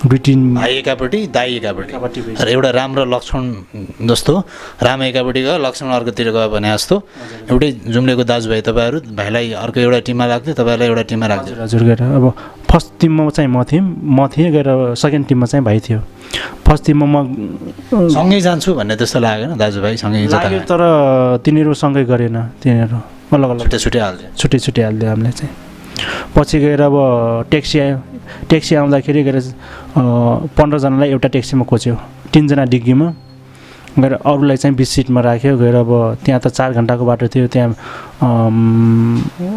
2 टिम भाइ एकापट्टि दाइ एकापट्टि र एउटा राम र लक्ष्मण जस्तो राम एकापट्टि गयो लक्ष्मण अर्कोतिर गयो भने जस्तो एउटै जुम्लेको दाजुभाइ तपाईँहरू भाइलाई अर्को एउटा टिममा राख्थ्यो तपाईँलाई एउटा टिममा राख्थ्यो हजुर गएर अब फर्स्ट टिममा चाहिँ म थिएँ गएर सेकेन्ड टिममा चाहिँ भाइ थियो फर्स्ट टिममा म सँगै जान्छु भन्ने त्यस्तो लागेन दाजुभाइ सँगै लाग्यो तर तिनीहरू सँगै गरेन तिनीहरू अलग छुट्टै हाल्थ्यो हामीलाई चाहिँ पछि गएर अब ट्याक्सी आयो ट्याक्सी आउँदाखेरि गएर 15 जनालाई एउटा ट्याक्सीमा कोच्यो, 3 जना डिग्गीमा गएर अरूलाई चाहिँ 20 सिटमा राख्यो। गएर अब त्यहाँ त 4 घन्टाको बाटो थियो, त्यहाँ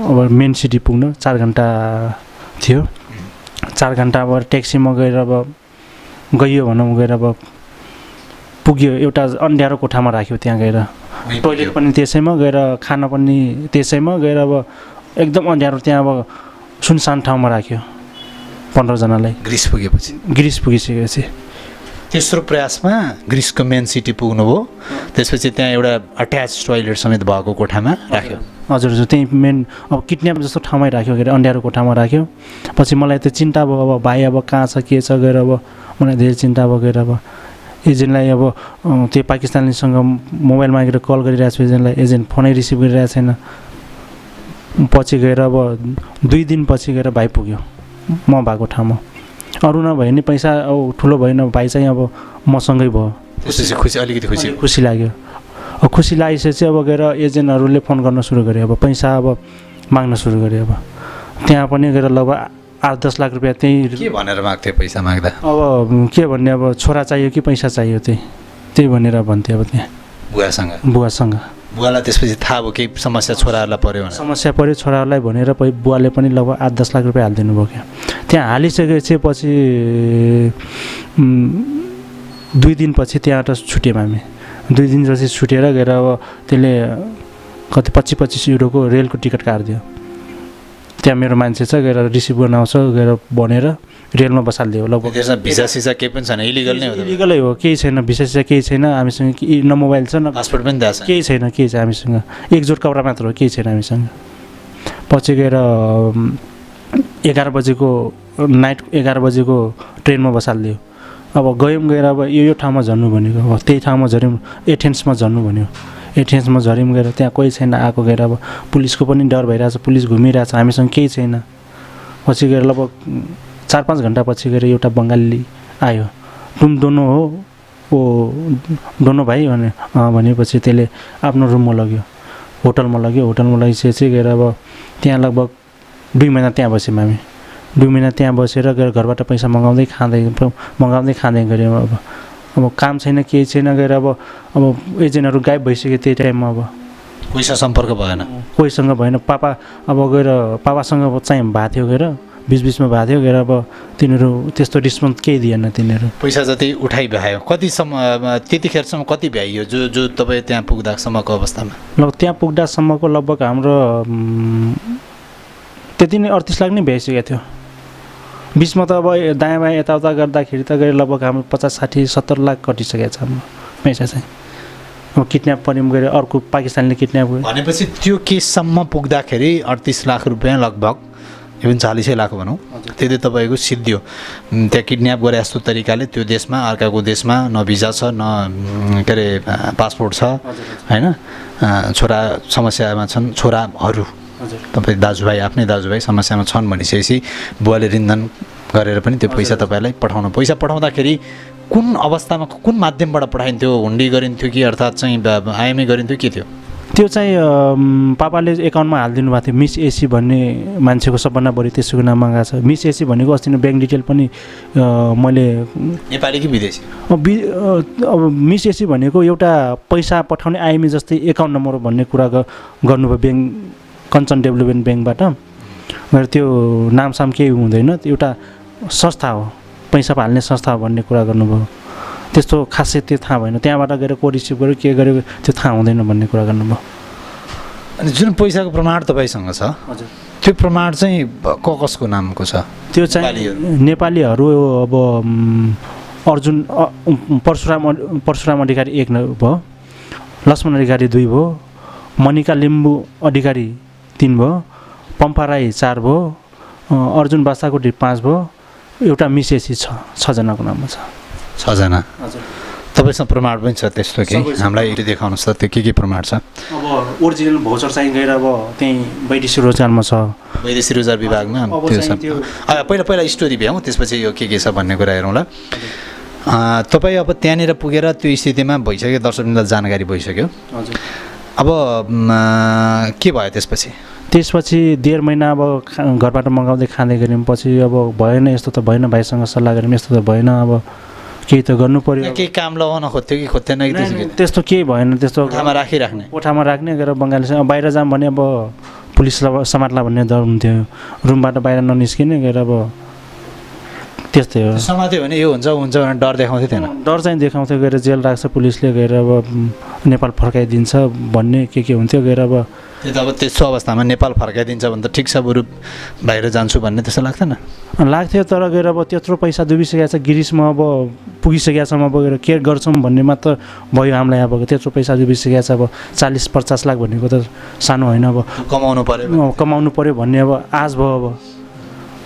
अब मेन सिटी पुग्न 4 घन्टा थियो। 4 घन्टा अब ट्याक्सीमा गएर अब गइयो भनौँ, गएर अब पुग्यो, एउटा अन्ध्यारो कोठामा राख्यो। त्यहाँ गएर टोइलेट पनि त्यसैमा, गएर खाना पनि त्यसैमा, गएर अब एकदम अन्ध्यारो त्यहाँ अब सुनसान ठाउँमा राख्यो 15 जनालाई। ग्रिस पुगिसकेपछि तेस्रो प्रयासमा ग्रिसको मेन सिटी पुग्नुभयो, त्यसपछि त्यहाँ एउटा अट्याच टोइलेट समेत भएको कोठामा राख्यो। हजुर हजुर, त्यहीँ मेन अब किडन्याप जस्तो ठाउँमै राख्यो, गएर अन्ध्यारो कोठामा राख्यो। पछि मलाई त्यो चिन्ता भयो, अब भाइ अब कहाँ छ के छ, गएर अब मलाई धेरै चिन्ता भयो। गएर अब एजेन्टलाई अब त्यो पाकिस्तानीसँग मोबाइल मागेर कल गरिरहेको छु एजेन्टलाई, एजेन्ट फोनै रिसिभ गरिरहेको छैन। पछि गएर अब 2 दिनपछि गएर भाइ पुग्यो म भएको ठाउँमा। अरू नभए नि पैसा अब ठुलो भएन, भाइ चाहिँ अब मसँगै भयो। त्यसपछि अलिकति खुसी लाग्यो। अब खुसी लागेपछि अब गएर एजेन्टहरूले फोन गर्न सुरु गरे, अब पैसा अब माग्न सुरु गरे। अब त्यहाँ पनि गएर लगभग 8-10 लाख रुपियाँ त्यही के भनेर माग्थ्यो पैसा माग्दा? अब के भन्ने, अब छोरा चाहियो कि पैसा चाहियो, त्यही भनेर भन्थ्यो। अब त्यहाँ बुवासँग बुवालाई त्यसपछि थाहा भयो केही समस्या छोराहरूलाई पर्यो भने? समस्या पर्यो छोराहरूलाई भनेर बुवाले पनि लगभग 8-10 लाख रुपियाँ हालिदिनु भयो क्या। त्यहाँ हालिसकेपछि पछि 2 दिनपछि त्यहाँबाट छुट्यौँ हामी। 2 दिनपछि छुटेर गएर अब त्यसले कति 25-25 युरोको रेलको टिकट काटिदियो। त्यहाँ मेरो मान्छे छ, गएर रिसिभ गर्न आउँछ, गएर भनेर रेलमा बसालिदियो। लगभग त्यसमा भिसा सिसा केही पनि छैन, इलिगल नै हो? इलिगलै हो, केही छैन, भिसा सिसा केही छैन हामीसँग, न मोबाइल छ न पासपोर्ट पनि दिएको छैन, केही छैन हामीसँग। 1 जोड कपडा मात्र हो, केही छैन हामीसँग। पछि गएर 11 बजेको नाइट 11 बजेको ट्रेनमा बसालिदियो। अब गयौँ, गएर अब यो ठाउँमा झर्नु भनेको, अब त्यही ठाउँमा झऱ्यौँ, एथेन्समा झर्नु भन्यो। एथेन्समा झऱ्यौँ, गएर त्यहाँ कोही छैन आएको, गएर अब पुलिसको पनि डर भइरहेछ, पुलिस घुमिरहेछ, हामीसँग केही छैन। पछि गएर लगभग 4-5 घन्टा पछि गएर एउटा बङ्गाली आयो, तुम दोनो हो ओ दोनो भाइ भनेपछि त्यसले आफ्नो रुममा लग्यो, होटलमा लगिसकेपछि गएर अब त्यहाँ लगभग 2 महिना त्यहाँ बस्यौँ हामी। 2 महिना त्यहाँ बसेर गएर घरबाट पैसा मगाउँदै खाँदै गऱ्यौँ। अब काम छैन, केही छैन, गएर अब एजेन्टहरू गायब भइसक्यो त्यही टाइममा। अब कोहीसँग सम्पर्क भएन, कोहीसँग भएन। पापा अब गएर पापासँग चाहिँ भएको थियो, गएर बिचमा भएको थियो, गएर अब तिनीहरू त्यस्तो रिस्पोन्स केही दिएन। तिनीहरू पैसा जति उठाइ भ्यायो कतिसम्म, त्यतिखेरसम्म कति भ्याइयो जो तपाईँ त्यहाँ पुग्दासम्मको अवस्थामा? लगभग त्यहाँ पुग्दासम्मको लगभग हाम्रो त्यति नै 38 लाख नै भ्याइसकेको थियो। बिचमा त अब दायाँ बायाँ यताउता गर्दाखेरि त गएर लगभग हाम्रो 50-60-70 लाख कटिसकेको छ हाम्रो पैसा चाहिँ। अब किडन्याप पऱ्यौँ, गएर अर्को पाकिस्तानले किडन्याप गर्यो भनेपछि त्यो केससम्म पुग्दाखेरि 38 लाख रुपियाँ लगभग, इभन 40 लाख भनौँ, त्यति तपाईँको सिद्धियो। त्यहाँ किडन्याप गरे जस्तो तरिकाले त्यो देशमा, अर्काको देशमा न भिजा छ, न के अरे पासपोर्ट छ, होइन? छोरा समस्यामा छन्, छोराहरू तपाईँ दाजुभाइ, आफ्नै दाजुभाइ समस्यामा छन् भनिसकेपछि बुवाले रिन्धन गरेर पनि त्यो पैसा तपाईँलाई पैसा पठाउँदाखेरि कुन अवस्थामा, कुन माध्यमबाट पठाइन्थ्यो? हुन्डी गरिन्थ्यो कि अर्थात् चाहिँ आइएमए गरिन्थ्यो, के थियो? त्यो चाहिँ पापाले एकाउन्टमा हालिदिनु भएको थियो। मिस एसी भन्ने मान्छेको सबभन्दा बढी त्यसको नाम मगाएको छ। मिस एसी भनेको अस्ति नै ब्याङ्क डिटेल पनि मैले, नेपाली कि विदेशी? अब मिस एसी भनेको एउटा पैसा पठाउने आइएमए जस्तै एकाउन्ट नम्बर भन्ने कुरा गर्नुभयो ब्याङ्क, कञ्चन डेभलपमेन्ट ब्याङ्कबाट। र त्यो नामसाम केही हुँदैन, एउटा संस्था हो, पैसा हाल्ने संस्था हो भन्ने कुरा गर्नुभयो। त्यस्तो खासै त्यो थाहा भएन, त्यहाँबाट गएर को रिसिभ गर्यो के गर्यो त्यो थाहा हुँदैन भन्ने कुरा गर्नुभयो। अनि जुन पैसाको प्रमाण तपाईँसँग छ, हजुर, त्यो प्रमाण चाहिँ कसको नामको छ? त्यो चाहिँ नेपालीहरू अब अर्जुन परशुराम अधिकारी 1 भयो, लक्ष्मण अधिकारी 2 भयो, मनिका लिम्बू अधिकारी 3 भयो, पम्फा राई 4 भयो, अर्जुन बासाकोटी 5 भयो, एउटा मिसेसी 6 जनाको नाममा छ। 6 जना। हजुर। तपाईँसँग प्रमाण पनि छ त्यस्तो कि? हामीलाई देखाउनुहोस् त, त्यो के प्रमाण छ? अब ओरिजिनल भोचर चाहिँ गएर अब त्यहीँ वैदेशिक रोजगारमा छ, वैदेशिक रोजगार विभागमा त्यो छ। पहिला स्टोरी भ्याउँ, त्यसपछि यो के छ भन्ने कुरा हेरौँला। तपाईँ अब त्यहाँनिर पुगेर त्यो स्थितिमा भइसक्यो, दर्शकलाई जानकारी भइसक्यो। हजुर। अब के भयो त्यसपछि? त्यसपछि 1.5 महिना अब घरबाट मगाउँदै खाँदै गऱ्यौँ। पछि अब भएन, यस्तो त भएन, भाइसँग सल्लाह गऱ्यौँ, यस्तो त भएन, अब केही त गर्नु पर्यो। केही काम लगाउन खोज्थ्यो कि खोज्थेन कि त्यस्तो केही भएन। त्यस्तो कोठामा राखिराख्ने, कोठामा राख्ने गरेर बङ्गालीसँग बाहिर जाऊँ भने अब पुलिसलाई समात्ला भन्ने डर हुन्थ्यो। रुमबाट बाहिर ननिस्किने गरेर अब त्यस्तै हो। समात्यो भने यो हुन्छ हुन्छ भनेर डर देखाउँथ्यो थिएन? डर चाहिँ देखाउँथ्यो, गएर जेल राख्छ पुलिसले, गएर अब नेपाल फर्काइदिन्छ भन्ने के हुन्थ्यो। गएर अब त्यो त अब त्यस्तो अवस्थामा नेपाल फर्काइदिन्छ भने त ठिक छ, बरु बाहिर जान्छु भन्ने त्यस्तो लाग्थेन? लाग्थ्यो, तर गएर अब त्यत्रो पैसा डुबिसकेको छ, गिरिसमा अब पुगिसकेको छ, अब गएर के गर्छौँ भन्ने मात्र भयो हामीलाई। अब त्यत्रो पैसा डुबिसकेको छ, अब 40-50 लाख भनेको त सानो होइन। अब कमाउनु पऱ्यो भन्ने अब आश भयो।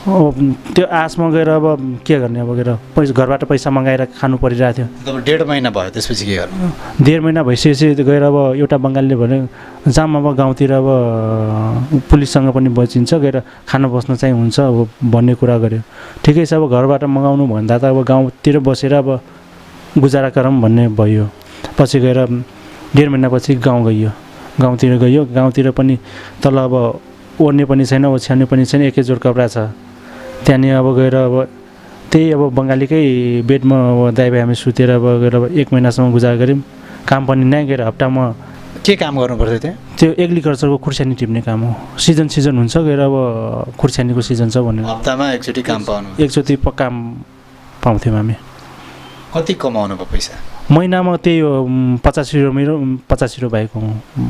अब त्यो आशमा गएर अब के गर्ने, अब गएर घरबाट पैसा मगाएर खानु परिरहेको थियो। अब 1.5 महिना भयो, त्यसपछि के गर्नु? 1.5 महिना भइसकेपछि गएर अब एउटा बङ्गालीले भने जाम अब गाउँतिर अब पुलिससँग पनि बचिन्छ, गएर खाना बस्न चाहिँ हुन्छ अब भन्ने कुरा गर्यो। ठिकै छ, अब घरबाट मगाउनु भन्दा त अब गाउँतिर बसेर अब गुजारा गरौँ भन्ने भयो। पछि गएर 1.5 महिनापछि गाउँतिर गयो। गाउँतिर पनि तल अब ओर्ने पनि छैन, ओछ्याउने पनि छैन, एकै जोर कपडा छ। त्यहाँनिर अब गएर अब त्यही अब बङ्गालीकै बेडमा अब दाइ भाइ हामी सुतेर अब गएर अब 1 महिनासम्म गुजारा गऱ्यौँ। काम पनि नै गएर हप्तामा के काम गर्नुपर्थ्यो त्यहाँ? त्यो एग्रिकल्चरको खुर्सानी टिप्ने काम हो। सिजन हुन्छ, गएर अब खुर्सानीको सिजन छ भनेर हप्तामा एकचोटि काम पाउनु? एकचोटि काम पाउँथ्यौँ हामी। कति कमाउनु भयो पैसा? महिनामा त्यही हो 50 युरो, मेरो 50 युरो भएको।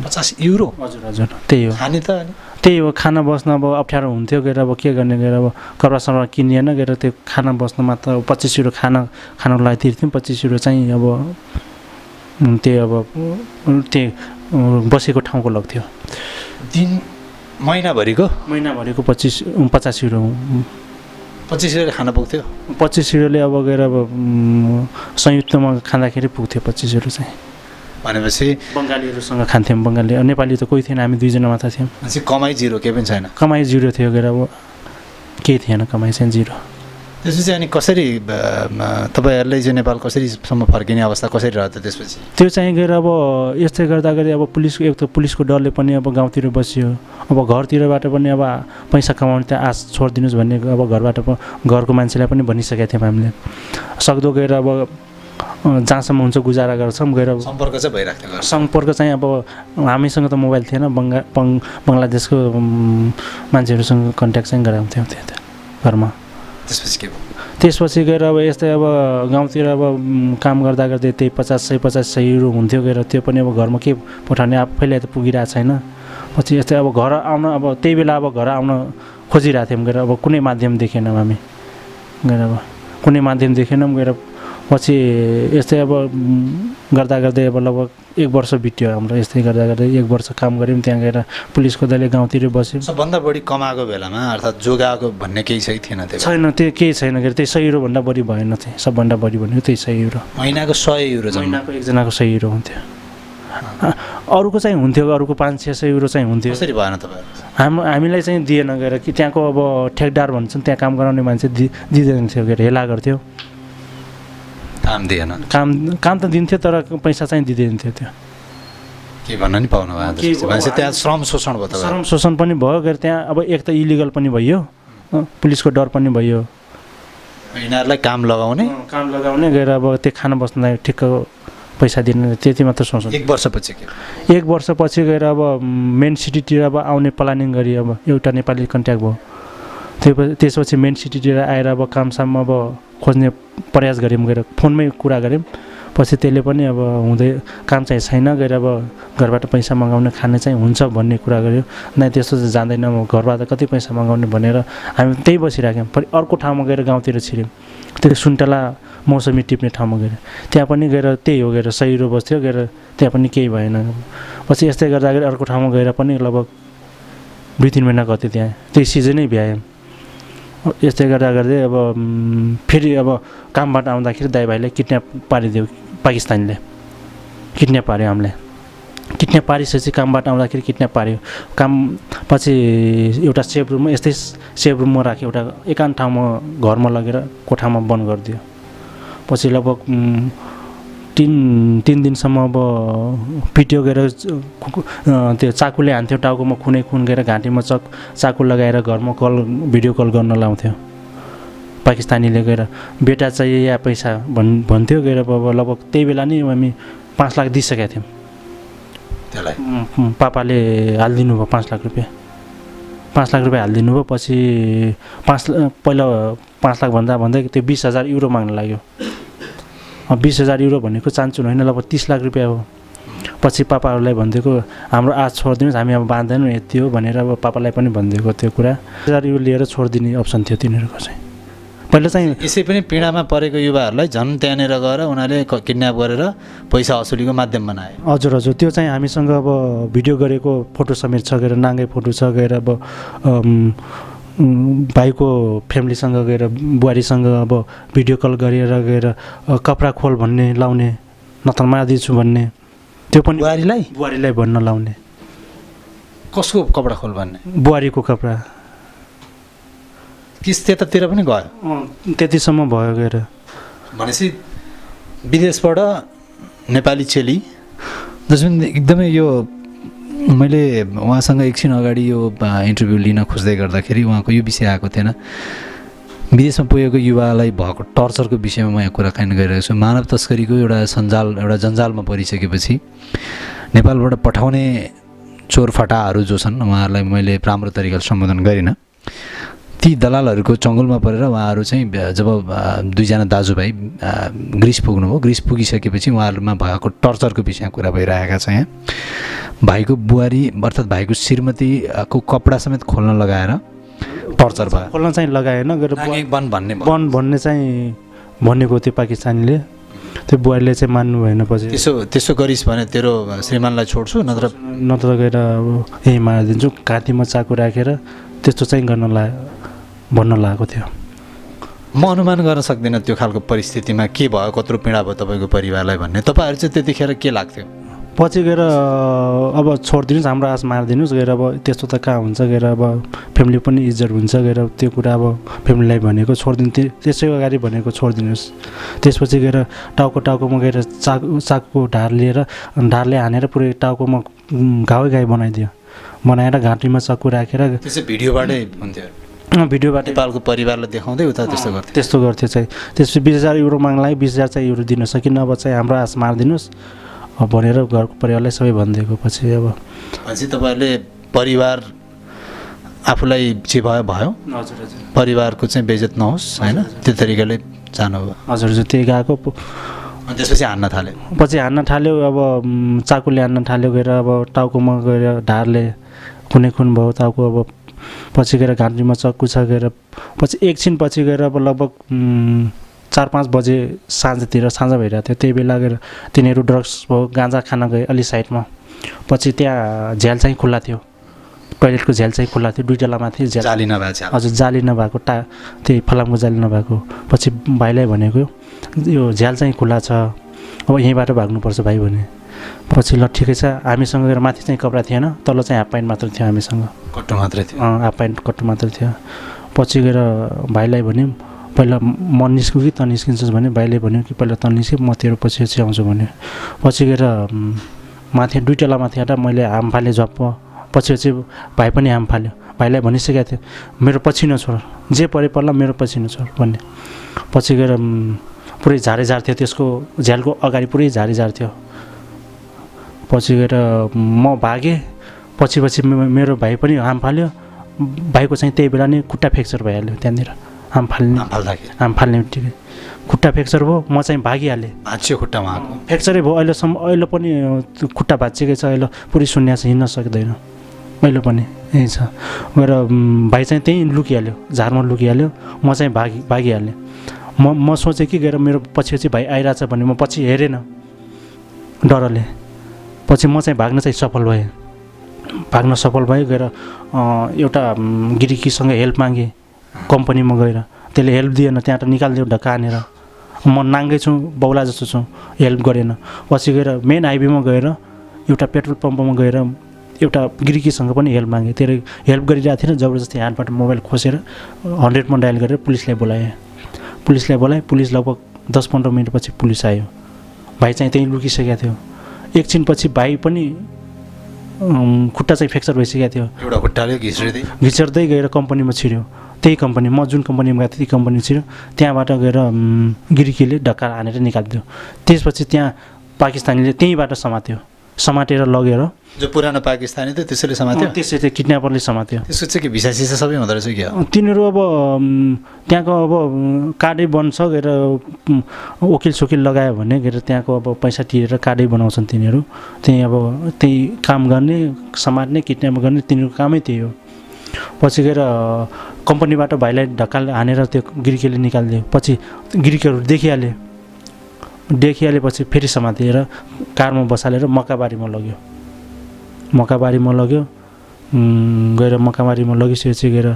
50 युरो? हजुर त्यही हो। खाने त त्यही हो, खाना बस्न अब अप्ठ्यारो हुन्थ्यो। गएर अब के गर्ने, गएर अब कपडा किनिएन, गएर त्यो खाना बस्न मात्र 25 युरो खानको लागि तिर्थ्यौँ। 25 युरो चाहिँ अब त्यही बसेको ठाउँको लाग्थ्यो। महिनाभरिको 50 युरो। 25 युरो खाना पुग्थ्यो? 25 युरोले अब गएर अब संयुक्तमा खाँदाखेरि पुग्थ्यो 25 युरो चाहिँ। भनेपछि बङ्गालीहरूसँग खान्थ्यौँ। बङ्गाली, नेपाली त कोही थिएन, हामी 2 जना मात्र थियौँ। कमाइ जिरो, केही पनि छैन? कमाइ जिरो थियो, गएर अब केही थिएन, कमाइ चाहिँ जिरो। त्यसपछि अनि कसरी तपाईँहरूले चाहिँ नेपाल कसरीसम्म फर्किने अवस्था कसरी रह्यो त त्यसपछि? त्यो चाहिँ गएर अब यस्तै गर्दाखेरि अब पुलिसको डरले पनि अब गाउँतिर बसियो। अब घरतिरबाट पनि अब पैसा कमाउने त आश छोडिदिनुहोस् भन्ने अब घरको मान्छेलाई पनि भनिसकेका थियौँ हामीले। सक्दो गएर अब जहाँसम्म हुन्छ गुजारा गर्छौँ। गएर सम्पर्क चाहिँ भइरहेको थियो? सम्पर्क चाहिँ अब हामीसँग त मोबाइल थिएन, बङ्गलादेशको मान्छेहरूसँग कन्ट्याक्ट चाहिँ गराउँथ्यौँ त्यहाँ घरमा। त्यसपछि के भयो? त्यसपछि गएर अब यस्तै अब गाउँतिर अब काम गर्दा त्यही 50 युरो हुन्थ्यो। गएर त्यो पनि अब घरमा के पठाउने, आफैलाई त पुगिरहेको छैन। पछि यस्तै अब घर आउन, अब त्यही बेला अब घर आउन खोजिरहेको थियौँ। गएर अब कुनै माध्यम देखेनौँ हामी। गएर अब कुनै माध्यम देखेनौँ। गएर पछि यस्तै अब गर्दै अब लगभग 1 वर्ष बित्यो हाम्रो। यस्तै गर्दै 1 वर्ष काम गऱ्यौँ। त्यहाँ गएर पुलिसको दलले गाउँतिर बस्यौँ। सबभन्दा बढी कमाएको बेलामा अर्थात् जोगाएको भन्ने केही थिएन? छैन, त्यो केही छैन। गएर त्यही 100 युरोभन्दा बढी भएन थियो। सबभन्दा बढी भनेको त्यही 100 युरो। महिनाको 100 युरो? महिनाको एकजनाको 100 युरो हुन्थ्यो। अरूको चाहिँ हुन्थ्यो, अरूको 500-600 युरो चाहिँ हुन्थ्यो। कसरी भएन तपाईँहरू? हामीलाई चाहिँ दिएन। गएर कि त्यहाँको अब ठेकदार भन्छन्, त्यहाँ काम गराउने मान्छे दिँदैन थियो। गएर हेला गर्थ्यो, काम दिएन। काम त दिन्थ्यो, तर पैसा चाहिँ दिँदैन थियो। त्यो के भन्न नि पाउनु भयो? भनेपछि त्यहाँ श्रम शोषण भयो? श्रम शोषण पनि भयो। गएर त्यहाँ अब एक त इलिगल पनि भयो, पुलिसको डर पनि भयो। यिनीहरूलाई काम लगाउने गएर अब त्यो खाना बस्नलाई ठिक्क पैसा दिने, त्यति मात्र सोच्नु। 1 वर्षपछि के? 1 वर्षपछि गएर अब मेन सिटीतिर अब आउने प्लानिङ गरी अब एउटा नेपाली कन्ट्याक्ट भयो। त्यसपछि मेन सिटीतिर आएर अब कामसाम अब खोज्ने प्रयास गऱ्यौँ। गएर फोनमै कुरा गऱ्यौँ। पछि त्यसले पनि अब हुँदै काम चाहिँ छैन। गएर अब घरबाट पैसा मगाउने खाने चाहिँ हुन्छ भन्ने कुरा गर्यो। नै त्यस्तो चाहिँ जान्दैन, घरबाट कति पैसा मगाउने भनेर हामी त्यही बसिराख्यौँ। अर्को ठाउँमा गएर गाउँतिर छिर्यौँ। त्यो सुन्तला मौसमी टिप्ने ठाउँमा गएर त्यहाँ पनि गएर त्यही हो। गएर 100 युरो बस्थ्यो। गएर त्यहाँ पनि केही भएन। पछि यस्तै गर्दाखेरि अर्को ठाउँमा गएर पनि लगभग 2-3 महिना गर्थ्यो। त्यहाँ त्यही सिजनै भ्यायौँ। यस्तै गर्दै अब फेरि अब कामबाट आउँदाखेरि दाइ भाइले किडन्याप पारिदियो। पाकिस्तानले किडन्याप पार्यो हामीलाई। किडन्याप पारिसकेपछि कामबाट आउँदाखेरि किडन्याप पार्यो। काम पछि एउटा सेफ रुममा, यस्तै सेफ रुममा राख्यो। एउटा एकान्त ठाउँमा घरमा लगेर कोठामा बन्द गरिदियो। पछि लगभग तिन दिनसम्म अब पिट्यो गएर त्यो चाकुले हान्थ्यो टाउकोमा खुन गएर घाँटीमा चाकु लगाएर घरमा भिडियो कल गर्न लाउँथ्यो पाकिस्तानीले गएर बेटा चाहिए या पैसा भन्थ्यो गएर अब लगभग त्यही बेला नै हामी 5 लाख दिइसकेका थियौँ त्यसलाई पापाले हालिदिनु भयो 5 लाख रुपियाँ 5 लाख रुपियाँ हालिदिनु भयो पछि पहिला 5 लाख भन्दै त्यो 20,000 युरो माग्न लाग्यो 20,000 युरो भनेको चान्चुन होइन लगभग 30 लाख रुपियाँ हो पछि पापाहरूलाई भनिदिएको हाम्रो आज छोडिदिनुहोस् हामी अब बाँध्दैनौँ यति हो भनेर अब पापालाई पनि भनिदिएको त्यो कुरा 1000 युरो लिएर छोडिदिने अप्सन थियो तिनीहरूको चाहिँ पहिला चाहिँ यसै पनि पीडामा परेको युवाहरूलाई झन् त्यहाँनिर गएर उनीहरूले किडन्याप गरेर पैसा असुलीको माध्यम बनाए हजुर त्यो चाहिँ हामीसँग अब भिडियो गरेको फोटो समेत छ गएर नाङ्गै फोटो छ गएर अब भाइको फ्यामिलीसँग गएर बुहारीसँग अब भिडियो कल गरेर गएर कपडा खोल भन्ने लाउने नत्र मारिदिन्छु भन्ने त्यो पनि बुहारीलाई भन्न लाउने कसको कपडा खोल भन्ने बुहारीको कपडा किस त्यतातिर पनि गयो त्यतिसम्म भयो गएर भनेपछि विदेशबाट नेपाली चेली जसमा एकदमै यो मैले उहाँसँग एकछिन अगाडि यो इन्टरभ्यू लिन खोज्दै गर्दाखेरि उहाँको यो विषय आएको थिएन विदेशमा पुगेको युवालाई भएको टर्चरको विषयमा म यहाँ कुराकानी गरिरहेको छु मानव तस्करीको एउटा जन्जालमा परिसकेपछि नेपालबाट पठाउने चोरफटाहरू जो छन् उहाँहरूलाई मैले राम्रो तरिकाले सम्बोधन गरिनँ ती दलालहरूको चङ्गुलमा परेर उहाँहरू चाहिँ जब दुईजना दाजुभाइ ग्रिस पुग्नुभयो ग्रिस पुगिसकेपछि उहाँहरूमा भएको टर्चरको विषयमा कुरा भइरहेका छ यहाँ भाइको बुहारी अर्थात् भाइको श्रीमतीको कपडा समेत खोल्न लगाएर टर्चर भयो खोल्न चाहिँ लगाएन बन भन्ने चाहिँ भनेको थियो पाकिस्तानीले त्यो बुहारीले चाहिँ मान्नु भएन पछि त्यसो गरिस् भने तेरो श्रीमानलाई छोड्छु नत्र गएर अब यहीँ मारिदिन्छु घाँटीमा चाकु राखेर त्यस्तो चाहिँ भन्न लागेको थियो म अनुमान गर्न सक्दिनँ त्यो खालको परिस्थितिमा के भयो कत्रो पीडा भयो तपाईँको परिवारलाई भन्ने तपाईँहरू चाहिँ त्यतिखेर के लाग्थ्यो पछि गएर अब छोडिदिनुहोस् हाम्रो आश मारिदिनुहोस् गएर अब त्यस्तो त कहाँ हुन्छ गएर अब फ्यामिली पनि इज्जत हुन्छ गएर त्यो कुरा अब फ्यामिलीलाई भनेको छोडिदिनु त्यसै अगाडि भनेको छोडिदिनुहोस् त्यसपछि गएर टाउकोमा गएर चाकुको ढारले हानेर पुरै टाउकोमा घाउ बनाइदियो बनाएर घाँटीमा चाकु राखेर त्यसै भिडियोबाटै हुन्थ्यो भिडियोबाट नेपालको परिवारलाई देखाउँदै उता त्यस्तो गर्थ्यो चाहिँ त्यसपछि 20,000 युरो माग्नलाई 20,000 चाहिँ युरो दिन सकिनँ अब चाहिँ हाम्रो आश मारिदिनुहोस् भनेर घरको परिवारलाई सबै भनिदिएको पछि अब तपाईँहरूले परिवार आफूलाई जे भयो परिवारको चाहिँ बेइज्जत नहोस् होइन त्यो तरिकाले जानुभयो हजुर त्यही गएको त्यसपछि हान्न थाल्यो पछि हान्न थाल्यो अब चाकुले हान्न थाल्यो गएर अब टाउकोमा गएर ढारले खुन भयो टाउको अब पछि गएर घाँटीमा चक्कु छ गएर पछि एकछिन पछि गएर अब लगभग 4-5 बजे साँझ भइरहेको थियो त्यही बेला गएर तिनीहरू ड्रग्स भयो गाँजा खान गए अलि साइडमा पछि त्यहाँ झ्याल चाहिँ खुल्ला थियो टोइलेटको झ्याल चाहिँ खुल्ला थियो 2 तलामाथि जाली नभएको हजुर जाली नभएको त्यही फलामको जाली नभएको पछि भाइलाई भनेको यो झ्याल चाहिँ खुल्ला छ अब यहीँबाट भाग्नुपर्छ भाइ भने पछि ल ठिकै छ हामीसँग गएर माथि चाहिँ कपडा थिएन तल चाहिँ हाफ प्यान्ट मात्र थियो हामीसँग कट्टु मात्रै थियो हाफ प्यान्ट कट्टु मात्र थियो पछि गएर भाइलाई भन्यौँ पहिला म निस्कु कि त निस्किन्छस् भने भाइले भन्यो कि पहिला त निस्के म तेरो पछि आउँछु भन्यो पछि गएर माथि 2 तलामाथि आएर मैले हाम फालेँ झप्प पछि भाइ पनि हाम फाल्यो भाइलाई भनिसकेको थियो मेरो पछि नछोड जे परे पर्ला मेरो पछि नछोड भन्ने पछि गएर पुरै झारेझार थियो त्यसको झ्यालको अगाडि पुरै झारेझार थियो पछि गएर म भागेँ पछि मेरो भाइ पनि हाम फाल्यो भाइको चाहिँ त्यही बेला नै खुट्टा फ्र्याक्चर भइहाल्यो त्यहाँनिर हाम फाल्ने ठिकै खुट्टा फ्र्याक्चर भयो म चाहिँ भागिहालेँ भाँच्यो खुट्टामा फ्र्याक्चरै भयो अहिले पनि खुट्टा भाँचिएकै छ अहिले पुरै शून्य छ हिँड्न सक्दैन अहिले पनि यही छ गएर भाइ चाहिँ त्यहीँ लुकिहाल्यो झारमा लुकिहाल्यो म चाहिँ भागिहालेँ म सोचेँ कि गएर मेरो पछि भाइ आइरहेछ भने म पछि हेरेन डरले पछि म चाहिँ भाग्न चाहिँ सफल भएँ गएर एउटा गिरिकीसँग हेल्प मागेँ कम्पनीमा गएर त्यसले हेल्प दिएन त्यहाँ त निकालिदियो ढक्का हानेर म नाङ्गै छु बौला जस्तो छु हेल्प गरेन पछि गएर मेन हाइवेमा गएर एउटा पेट्रोल पम्पमा गएर एउटा गिरिकीसँग पनि हेल्प मागेँ त्यसले हेल्प गरिरहेको थिएन जबरजस्ती हातबाट मोबाइल खोसेर 100मा डायल गरेर पुलिसलाई बोलाएँ पुलिस लगभग 10-15 मिनटपछि पुलिस आयो भाइ चाहिँ त्यहीँ लुकिसकेको थियो। एकछिनपछि भाइ पनि खुट्टा चाहिँ फ्र्याक्चर भइसकेको थियो। एउटा खुट्टाले घिचर्दै गएर कम्पनीमा छिर्यो। त्यही कम्पनी म जुन कम्पनीमा गएको थिएँ त्यही कम्पनी छिर्यो। त्यहाँबाट गएर गिरिकीले ढक्का हानेर निकालिदियो। त्यसपछि त्यहाँ पाकिस्तानीले त्यहीँबाट समातेर लगेर, जो पुरानो पाकिस्तानी थियो त्यसैले समात्यो, त्यसै किडन्यापरले समात्यो। त्यसको चाहिँ के भिसा सिसा सबै हुँदो रहेछ क्या? तिनीहरू अब त्यहाँको अब कार्डै बन्छ गएर वकिल सोकिल लगायो भने गएर त्यहाँको अब पैसा तिरेर कार्डै बनाउँछन् तिनीहरू। त्यही काम गर्ने, समात्ने, किडन्याप गर्ने तिनीहरूको कामै त्यही हो। पछि गएर कम्पनीबाट भाइलाई ढक्का हानेर त्यो गिरिकीले निकालिदियो। पछि गिरिकीहरू देखिहालेपछि फेरि समातेर कारमा बसालेर मक्काबारीमा लग्यो। गएर मक्काबारीमा लगिसकेपछि गएर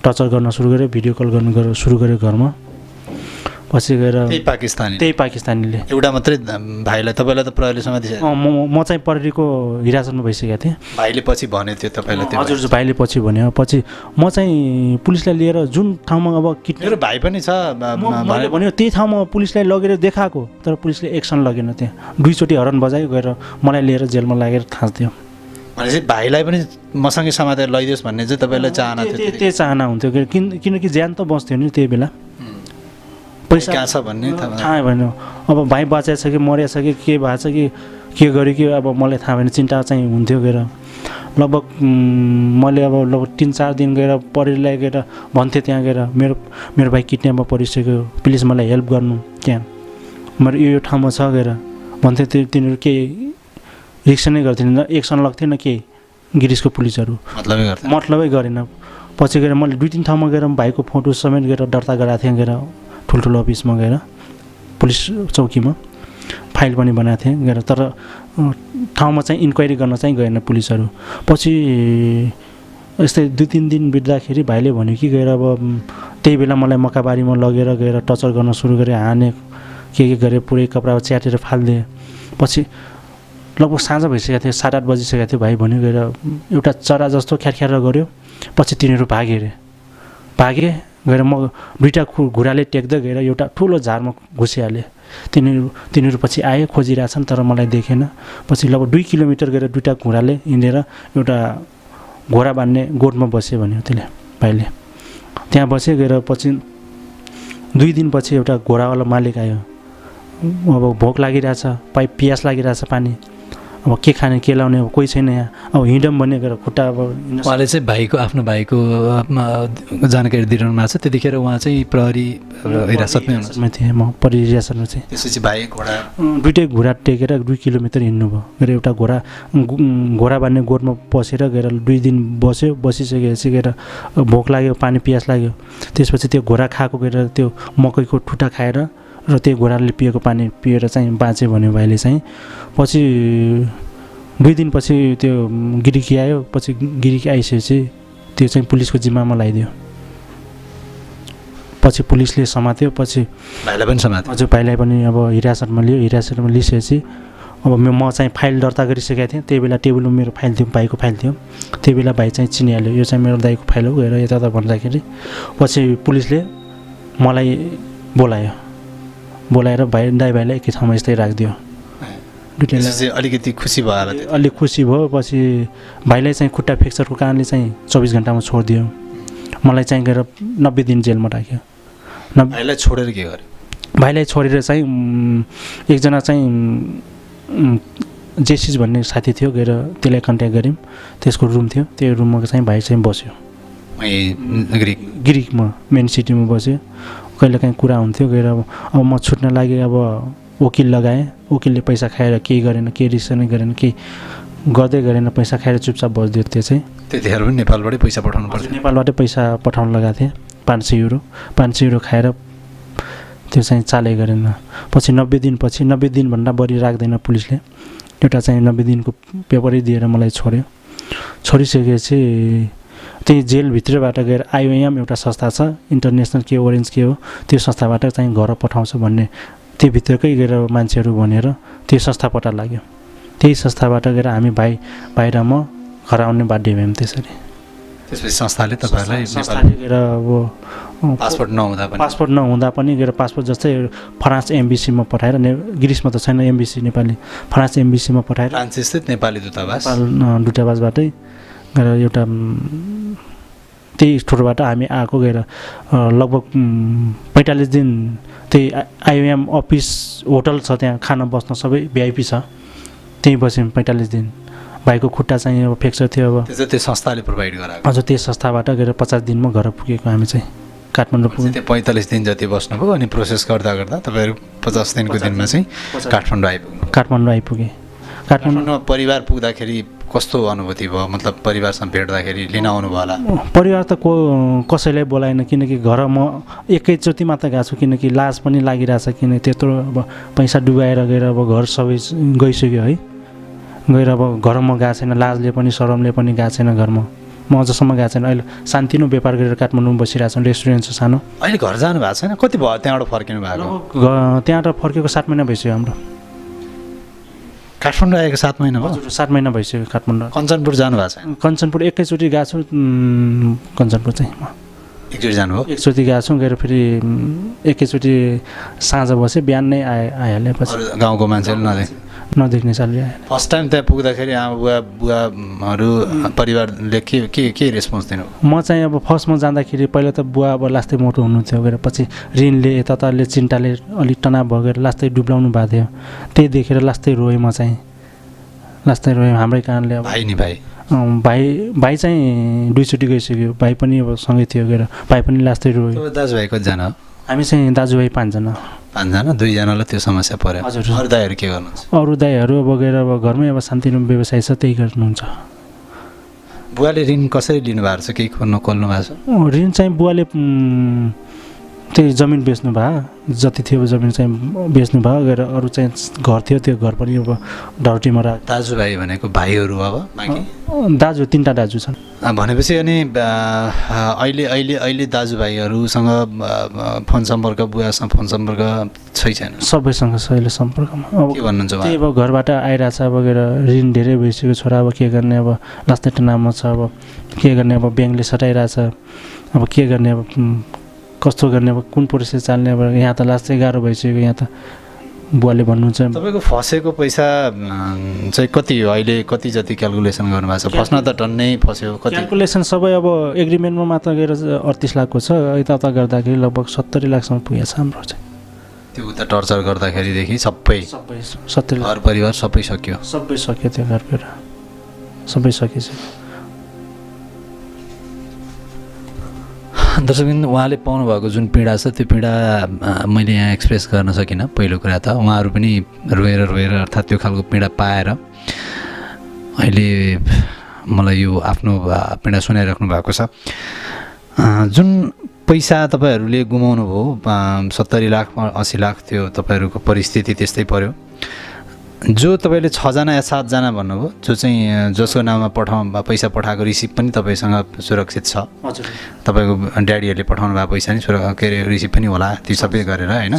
टर्चर गर्न सुरु गऱ्यो, भिडियो कल गर्नु सुरु गऱ्यो घरमा। पछि गएर त्यही पाकिस्तानीले एउटा मात्रै भाइलाई, तपाईँलाई त प्रहरीले समातिसक्यो? म चाहिँ प्रहरीको हिरासतमा भइसकेको थिएँ। भाइले पछि भन्यो थियो तपाईँलाई? हजुर, भाइले पछि भन्यो। पछि म चाहिँ पुलिसलाई लिएर जुन ठाउँमा अब मेरो भाइ पनि छ भन्यो त्यही ठाउँमा पुलिसलाई लगेर देखाएको, तर पुलिसले एक्सन लगेन। त्यहाँ 2 चोटि हरन बजायो, गएर मलाई लिएर जेलमा लागेर थाँच्दियो। भनेपछि भाइलाई पनि मसँगै समातेर लैदियोस् भन्ने चाहिँ तपाईँलाई चाहना थियो? त्यही चाहना हुन्थ्यो, किनकि ज्यान त बस्थ्यो नि त्यही बेला। पैसा कहाँ छ भन्ने थाहा भएन। अब भाइ बाँचेको छ कि मरेको छ कि के भएको छ कि के गर्यो कि अब मलाई थाहा भएन। चिन्ता चाहिँ हुन्थ्यो। गएर लगभग मैले अब लगभग 3-4 दिन गएर प्रहरीलाई गएर भन्थेँ, त्यहाँ गएर मेरो भाइ किडन्यापमा परिसक्यो, प्लिज मलाई हेल्प गर्नु, त्यहाँ मेरो यो ठाउँमा छ गएर भन्थेँ। तिनीहरू केही रिक्सन नै गर्थेन, एक्सन लाग्थेन केही। गिरिसको पुलिसहरू मतलबै गरेन। पछि गएर मैले 2-3 ठाउँमा गएर भाइको फोटो समेत गएर दर्ता गराएको थिएँ। गएर ठुल्ठुलो अफिसमा गएर पुलिस चौकीमा फाइल पनि बनाएको थिएँ गएर, तर ठाउँमा चाहिँ इन्क्वायरी गर्न चाहिँ गएन पुलिसहरू। पछि यस्तै 2-3 दिन बित्दाखेरि भाइले भन्यो कि गएर अब त्यही बेला मलाई मक्काबारीमा लगेर गएर टर्चर गर्न सुरु गरे, हाने, के गरे, पुरै कपडा च्याटेर फालिदिए। पछि लगभग साँझ भइसकेको थियो, 7-8 बजिसकेको थियो। भाइ भन्यो गएर एउटा चरा जस्तो ख्यार गऱ्यो। पछि तिनीहरू भागे गएर म 2टा घुँराले टेक्दै गएर एउटा ठुलो झारमा घुसिहालेँ। तिनीहरू पछि आए, खोजिरहेछन्, तर मलाई देखेन। पछि लगभग 2 किलोमिटर गएर 2टा घुँराले हिँडेर एउटा घोडा बान्ने गोठमा बस्यो भन्यो त्यसले, भाइले। त्यहाँ बसे गएर पछि 2 दिनपछि एउटा घोडावाला मालिक आयो। अब भोक लागिरहेछ, पियास लागिरहेछ, पानी, अब के खाने के लाउने, अब कोही छैन यहाँ। अब हिँडौँ भने गएर खुट्टा अब उहाँले चाहिँ आफ्नो भाइको जानकारी दिइरहनु भएको छ। त्यतिखेर उहाँ चाहिँ प्रहरी हिरासतमै थिएँ, म प्रहरी हिरासतमा चाहिँ। त्यसपछि भाइ 2टै घोडा टेकेर 2 किलोमिटर हिँड्नुभयो। गएर एउटा घोडा बान्ने गोठमा बसेर गएर 2 दिन बसिसकेपछि गएर भोक लाग्यो, पानी पियास लाग्यो। त्यसपछि त्यो घोडा खाएको गएर त्यो मकैको ठुटा खाएर र त्यो घोडाले पिएको पानी पिएर चाहिँ बाँच्यो भन्यो भाइले चाहिँ। पछि 2 दिनपछि त्यो गिरिकी आयो। पछि गिरिकी आइसकेपछि त्यो चाहिँ पुलिसको जिम्मामा लगाइदियो। पछि पुलिसले समात्यो। पछि भाइलाई पनि समात्यो? हजुर, भाइलाई पनि अब हिरासतमा लियो। हिरासतमा लिइसकेपछि अब म चाहिँ फाइल दर्ता गरिसकेको थिएँ। त्यही बेला टेबलमा मेरो फाइल थियो, भाइको फाइल थियो। त्यही बेला भाइ चाहिँ चिनिहाल्यो, यो चाहिँ मेरो दाइको फाइल हो गएर यता भन्दाखेरि पछि पुलिसले मलाई बोलाएर भाइलाई एकै ठाउँमा यस्तै राखिदियो। अलिकति खुसी भयो होला? अलिक खुसी भयो। पछि भाइलाई चाहिँ खुट्टा फ्र्याक्चरको कारणले चाहिँ 24 घन्टामा छोडिदियो। मलाई चाहिँ गएर 90 दिन जेलमा राख्यो। भाइलाई छोडेर के गर्यो? भाइलाई छोडेर चाहिँ एकजना चाहिँ जेसिज भन्ने साथी थियो, गएर त्यसलाई कन्ट्याक्ट गऱ्यौँ। त्यसको रुम थियो, त्यो रुममा चाहिँ भाइ चाहिँ बस्यो। गिरिकमा मेन सिटीमा बस्यो। कहिलेकाहीँ कुरा हुन्थ्यो। गएर अब म छुट्न लागि अब वकिल लगाएँ। वकिलले पैसा खाएर केही गरेन, केही रिक्सन गरेन, केही गर्दै गरेन, पैसा खाएर चुपचाप बस्दियो। त्यो चाहिँ त्यतिखेर पनि नेपालबाटै पैसा पठाउनु पर्छ? नेपालबाटै पैसा पठाउन लगाएको थिएँ, 500 युरो खाएर त्यो चाहिँ चालै गरेन। पछि 90 दिनभन्दा बढी राख्दैन पुलिसले। एउटा चाहिँ 90 दिनको पेपरै दिएर मलाई छोडिसकेपछि त्यही जेलभित्रबाट गएर आइओएम एउटा संस्था छ, इन्टरनेसनल के ओरेन्ज के हो, त्यो संस्थाबाट चाहिँ घर पठाउँछ भन्ने त्यो भित्रकै गएर मान्छेहरू भनेर त्यो संस्था पत्ता लाग्यो। त्यही संस्थाबाट गएर हामी भाइ र म घर आउने बाध्य भयौँ। त्यसरी त्यसपछि संस्थाले तपाईँहरूलाई संस्थाले गएर अब पासपोर्ट नहुँदा पनि गएर पासपोर्ट जस्तै फ्रान्स एम्बेसीमा पठाएर ग्रिसमा त छैन एम्बेसी नेपाली फ्रान्स एम्बेसीमा पठाएर फ्रान्सस्थित नेपाली दूतावासबाटै गएर एउटा त्यही स्टोरबाट हामी आएको गएर लगभग 45 दिन त्यही आइओएम अफिस होटल छ त्यहाँ खाना बस्न सबै भिआइपी छ त्यहीँ बस्यौँ 45 दिन भाइको खुट्टा चाहिँ अब फ्रेक्चर थियो अब त्यो संस्थाले प्रोभाइड गराएको हजुर त्यही संस्थाबाट गएर 50 दिनमा घर पुगेको हामी चाहिँ काठमाडौँ पुग्यौँ त्यो 45 दिन जति बस्नुभयो अनि प्रोसेस गर्दा गर्दा तपाईँहरू 50 दिनको दिनमा चाहिँ काठमाडौँ आइपुगे काठमाडौँमा परिवार पुग्दाखेरि कस्तो अनुभूति भयो मतलब परिवारसँग भेट्दाखेरि लिन आउनुभयो होला परिवार त कसैलाई बोलाएन किनकि घर म एकैचोटि मात्र गएको छु किनकि लाज पनि लागिरहेछ किन त्यत्रो अब पैसा डुबाएर गएर अब घर सबै गइसक्यो है गएर अब घरमा गएको छैन लाजले पनि शरमले पनि गएको छैन घरमा म अझसम्म गएको छैन अहिले शान्तिनो व्यापार गरेर काठमाडौँमा बसिरहेको छु रेस्टुरेन्ट छ सानो अहिले घर जानु भएको छैन कति भयो त्यहाँबाट फर्किनु भएको त्यहाँबाट फर्केको 7 महिना भइसक्यो हाम्रो काठमाडौँ आएको 7 महिना भयो हजुर 7 महिना भइसक्यो काठमाडौँ कञ्चनपुर जानु भएको छैन कञ्चनपुर एकैचोटि गएको छु कञ्चनपुर चाहिँ म एकचोटि जानुभयो एकचोटि गएको छु गएर फेरि एकैचोटि साँझ बसेँ बिहान नै आइहालेँ पछि गाउँको मान्छेले नदेख्ने सालले आयो फर्स्ट टाइम त्यहाँ पुग्दाखेरि आमा बुवाहरू परिवारले के रेस्पोन्स दिनु म चाहिँ अब फर्स्टमा जाँदाखेरि पहिला त बुवा अब लास्टै मोटो हुनुहुन्थ्यो गएर पछि ऋणले यतातले चिन्ताले अलिक तनाव भएर लास्टै डुब्लाउनु भएको थियो त्यही देखेर लास्टै रोएँ म चाहिँ लास्टै रोएँ हाम्रै कारणले अब भाइ चाहिँ 2 चोटि गइसक्यो भाइ पनि अब सँगै थियो गएर भाइ पनि लास्टै रोयो दाजुभाइ कतिजना हामी चाहिँ दाजुभाइ 5 जना 2 जनालाई त्यो समस्या पर्यो हजुर अरू दाइहरू के गर्नुहुन्छ अरू दाइहरू अब गएर अब घरमै अब शान्तिनो व्यवसाय छ त्यही गर्नुहुन्छ बुवाले ऋण कसरी लिनुभएको छ केही खोल्नु भएको छ ऋण चाहिँ बुवाले त्यही जमिन बेच्नु भयो जति थियो जमिन चाहिँ बेच्नु भयो गएर अरू चाहिँ घर थियो त्यो घर पनि अब धरटीमा राख दाजुभाइ भनेको भाइहरू अब दाजु 3टा दाजु छन् भनेपछि अनि अहिले दाजुभाइहरूसँग फोन सम्पर्क बुवासँग फोन सम्पर्क छैन सबैसँग छ अहिले सम्पर्कमा अब के भन्नुहुन्छ त्यही अब घरबाट आइरहेछ अब गएर ऋण धेरै भइसक्यो छोरा अब के गर्ने अब लास्टै तनावमा छ अब के गर्ने अब ब्याङ्कले सटाइरहेछ अब के गर्ने अब कस्तो गर्ने अब कुन प्रोसेस चाल्ने अब यहाँ त लास्टै गाह्रो भइसक्यो यहाँ त बुवाले भन्नुहुन्छ तपाईँको फसेको पैसा चाहिँ कति हो अहिले कति जति क्यालकुलेसन गर्नुभएको छ फस्न त टन्नै फस्यो कति क्यालकुलेसन सबै अब एग्रिमेन्टमा मात्र गएर 38 लाखको छ यताउता गर्दाखेरि लगभग 70 लाखसम्म पुगेको छ हाम्रो चाहिँ त्यो उता टर्चर गर्दाखेरिदेखि सबै 70 लाख घर परिवार सबै सक्यो त्यो घर परिवार सबै सकिसक्यो दर्शकबिन उहाँले पाउनुभएको जुन पीडा छ त्यो पीडा मैले यहाँ एक्सप्रेस गर्न सकिनँ पहिलो कुरा त उहाँहरू पनि रोएर अर्थात् त्यो खालको पीडा पाएर अहिले मलाई यो आफ्नो पीडा सुनाइराख्नु भएको छ जुन पैसा तपाईँहरूले गुमाउनु भयो 70 लाख 80 लाख त्यो तपाईँहरूको परिस्थिति त्यस्तै पर्यो जो तपाईँले 6 जना या 7 जना भन्नुभयो जो चाहिँ जसको नाममा पैसा पठाएको रिसिभ पनि तपाईँसँग सुरक्षित छ हजुर तपाईँको ड्याडीहरूले पठाउनु भएको पैसा नि के अरे रिसिभ पनि होला त्यो सबै गरेर होइन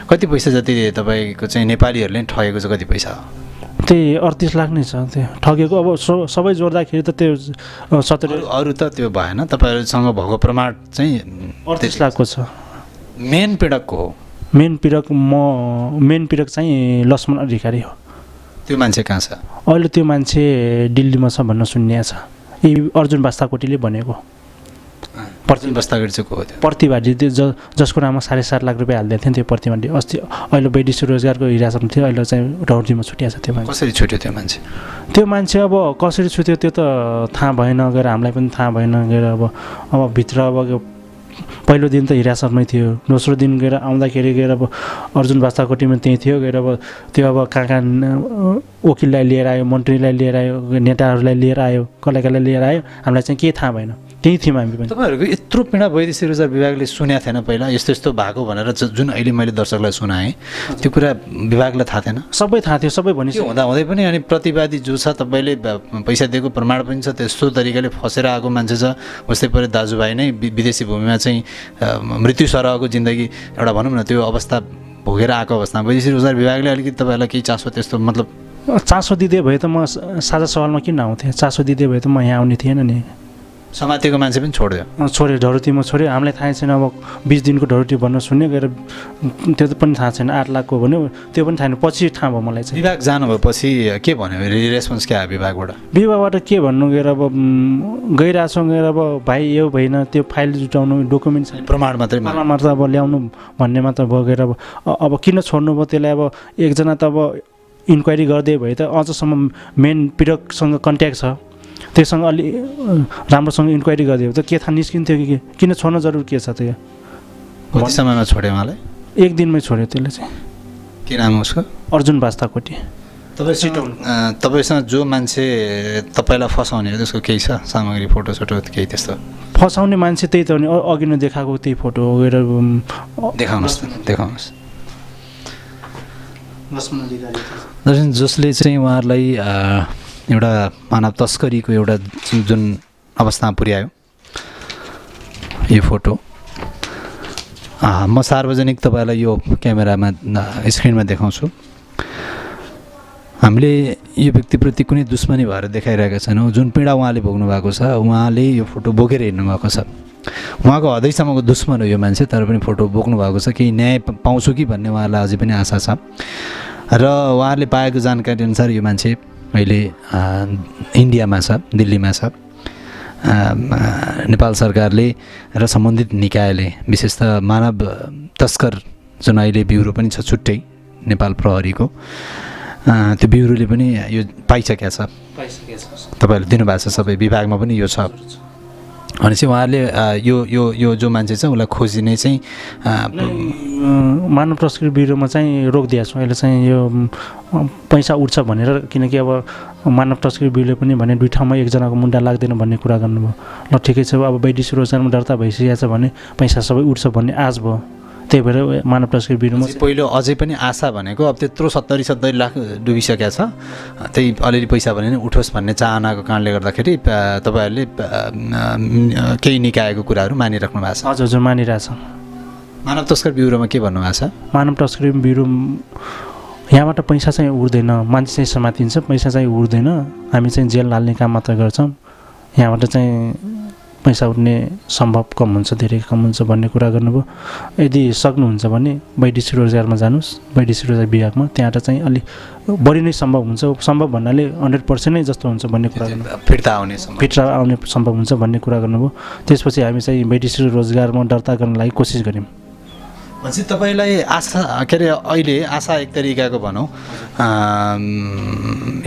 कति पैसा जति तपाईँको चाहिँ नेपालीहरूले ठगेको छ कति पैसा त्यही 38 लाख नै छ त्यो ठगेको अब सबै जोड्दाखेरि त त्यो 70 अरू त त्यो भएन तपाईँहरूसँग भएको प्रमाण चाहिँ 38 लाखको छ मेन पीडकको हो मेन पीडक चाहिँ लक्ष्मण अधिकारी हो त्यो मान्छे कहाँ छ अहिले त्यो मान्छे दिल्लीमा छ भन्न सुन्ने छ यी अर्जुन बास्ताकोटीले भनेको अर्जुन बास्ताकोटी चाहिँ को हो त्यो प्रतिवादी जसको नाममा 7.5 लाख रुपियाँ हाल्दै थियो त्यो प्रतिवादी अस्ति अहिले वैदेशिक रोजगारको हिरासतमा थियो अहिले चाहिँ डौटीमा छुट्याएको छ त्यो मान्छे कसरी छुट्यो त्यो मान्छे अब कसरी छुट्यो त्यो त थाहा भएन गएर हामीलाई पनि थाहा भएन गएर अब भित्र अब पहिलो दिन त हिरासतमै थियो दोस्रो दिन गएर आउँदाखेरि गएर अब अर्जुन बास्ताकोटीमा त्यहीँ थियो गएर अब त्यो अब कहाँ वकिललाई लिएर आयो मन्त्रीलाई लिएर आयो नेताहरूलाई लिएर आयो कसलाई लिएर आयो हामीलाई चाहिँ केही थाहा भएन त्यही थियौँ हामी पनि तपाईँहरूको यत्रो पीडा वैदेशिक रोजगार विभागले सुनेको थिएन पहिला यस्तो भएको भनेर जुन अहिले मैले दर्शकलाई सुनाएँ त्यो कुरा विभागलाई थाहा थिएन सबै थाहा थियो सबै भनिसक्यो हुँदै पनि अनि प्रतिवादी जो छ तपाईँले पैसा दिएको प्रमाण पनि छ त्यस्तो तरिकाले फसेर आएको मान्छे छ उस्तै पऱ्यो दाजुभाइ नै विदेशी भूमिमा चाहिँ मृत्यु सरहको जिन्दगी एउटा भनौँ न त्यो अवस्था भोगेर आएको अवस्थामा वैदेशिक रोजगार विभागले अलिकति तपाईँहरूलाई केही चासो त्यस्तो मतलब चासो दिँदै भए त म साझा सवालमा किन आउँथेँ चासो दिँदै भए त म यहाँ आउने थिएन नि समातेको मान्छे पनि छोड्यो छोड्यो ढरुटीमा छोड्यो हामीलाई थाहै छैन अब 20 दिनको ढरुटी भन्न सुन्यो गएर त्यो त पनि थाहा छैन 8 लाखको भन्यो त्यो पनि थाहा छैन पछि थाहा भयो मलाई चाहिँ विभाग जानुभएपछि के भन्यो रेस्पोन्स के आयो विभागबाट के भन्नु गएर अब गइरहेछौँ गएर अब भाइ यो भएन त्यो फाइल जुटाउनु डकुमेन्ट प्रमाण मात्रै अब ल्याउनु भन्ने मात्र भयो गएर अब किन छोड्नु भयो त्यसलाई अब एकजना त अब इन्क्वायरी गरिदिए भए त अझसम्म मेन पीडकसँग कन्ट्याक्ट छ त्योसँग अलि राम्रोसँग इन्क्वायरी गरिदियो त के थाहा निस्किन्थ्यो कि किन छोड्न जरुरी के छ त्यो कति समयमा छोड्यो उहाँलाई 1 दिनमै छोड्यो त्यसले चाहिँ के नाम हो उसको अर्जुन बास्ताकोटी तपाईँसँग जो मान्छे तपाईँलाई फसाउने हो त्यसको केही छ सामग्री फोटोसोटो केही त्यस्तो फसाउने मान्छे त्यही त हो नि अघि नै देखाएको त्यही फोटो गएर देखाउनुहोस् जसले चाहिँ उहाँहरूलाई एउटा मानव तस्करीको एउटा जुन अवस्थामा पुर्यायो यो फोटो म सार्वजनिक तपाईँलाई यो क्यामेरामा स्क्रिनमा देखाउँछु हामीले यो व्यक्तिप्रति कुनै दुश्मनी भएर देखाइरहेका छैनौँ जुन पीडा उहाँले भोग्नु भएको छ उहाँले यो फोटो बोकेर हिँड्नु भएको छ उहाँको हदैसम्मको दुश्मन हो यो मान्छे तर पनि फोटो बोक्नु भएको छ केही न्याय पाउँछु कि भन्ने उहाँलाई अझै पनि आशा छ र उहाँहरूले पाएको जानकारी अनुसार यो मान्छे अहिले इन्डियामा छ दिल्लीमा छ नेपाल सरकारले र सम्बन्धित निकायले विशेष त मानव तस्कर जुन अहिले ब्युरो पनि छ छुट्टै नेपाल प्रहरीको त्यो ब्युरोले पनि यो पाइसकेको छ तपाईँहरूले दिनुभएको छ सबै विभागमा पनि यो छ अनि चाहिँ उहाँहरूले यो जो मान्छे छ उसलाई खोजिने चाहिँ मानव तस्करी ब्युरोमा चाहिँ रोकिदिएको छौँ अहिले चाहिँ यो पैसा उठ्छ भनेर किनकि अब मानव तस्करी ब्युरोले पनि भने 2 ठाउँमा एकजनाको मुन्टा लाग्दैन भन्ने कुरा गर्नुभयो ल ठिकै छ अब वैदेशिक रोजगारमा दर्ता भइसकेको छ भने पैसा सबै उठ्छ भन्ने आश भयो त्यही भएर मानव तस्करी ब्युरोमा पहिलो अझै पनि आशा भनेको अब त्यत्रो 70 लाख डुबिसकेको छ त्यही अलिअलि पैसा भने नि उठोस् भन्ने चाहनाको कारणले गर्दाखेरि तपाईँहरूले केही निकायको कुराहरू मानिराख्नु भएको छ हजुर मानिरहेछ मानव तस्कर ब्युरोमा के भन्नुभएको छ मानव तस्करी ब्युरो यहाँबाट पैसा चाहिँ उड्दैन मान्छे चाहिँ समातिन्छ पैसा चाहिँ उड्दैन हामी चाहिँ जेल हाल्ने काम मात्र गर्छौँ यहाँबाट चाहिँ पैसा उठ्ने सम्भव कम हुन्छ धेरै कम हुन्छ भन्ने कुरा गर्नुभयो यदि सक्नुहुन्छ भने वैदेशिक रोजगारमा जानुहोस् वैदेशिक रोजगार विभागमा त्यहाँबाट चाहिँ अलि बढी नै सम्भव हुन्छ सम्भव भन्नाले 100% नै जस्तो हुन्छ भन्ने कुरा फिर्ता आउने सम्भव हुन्छ भन्ने कुरा गर्नुभयो त्यसपछि हामी चाहिँ वैदेशिक रोजगारमा दर्ता गर्न लागि कोसिस गऱ्यौँ भनेपछि तपाईँलाई आशा के अरे अहिले आशा एक तरिकाको भनौँ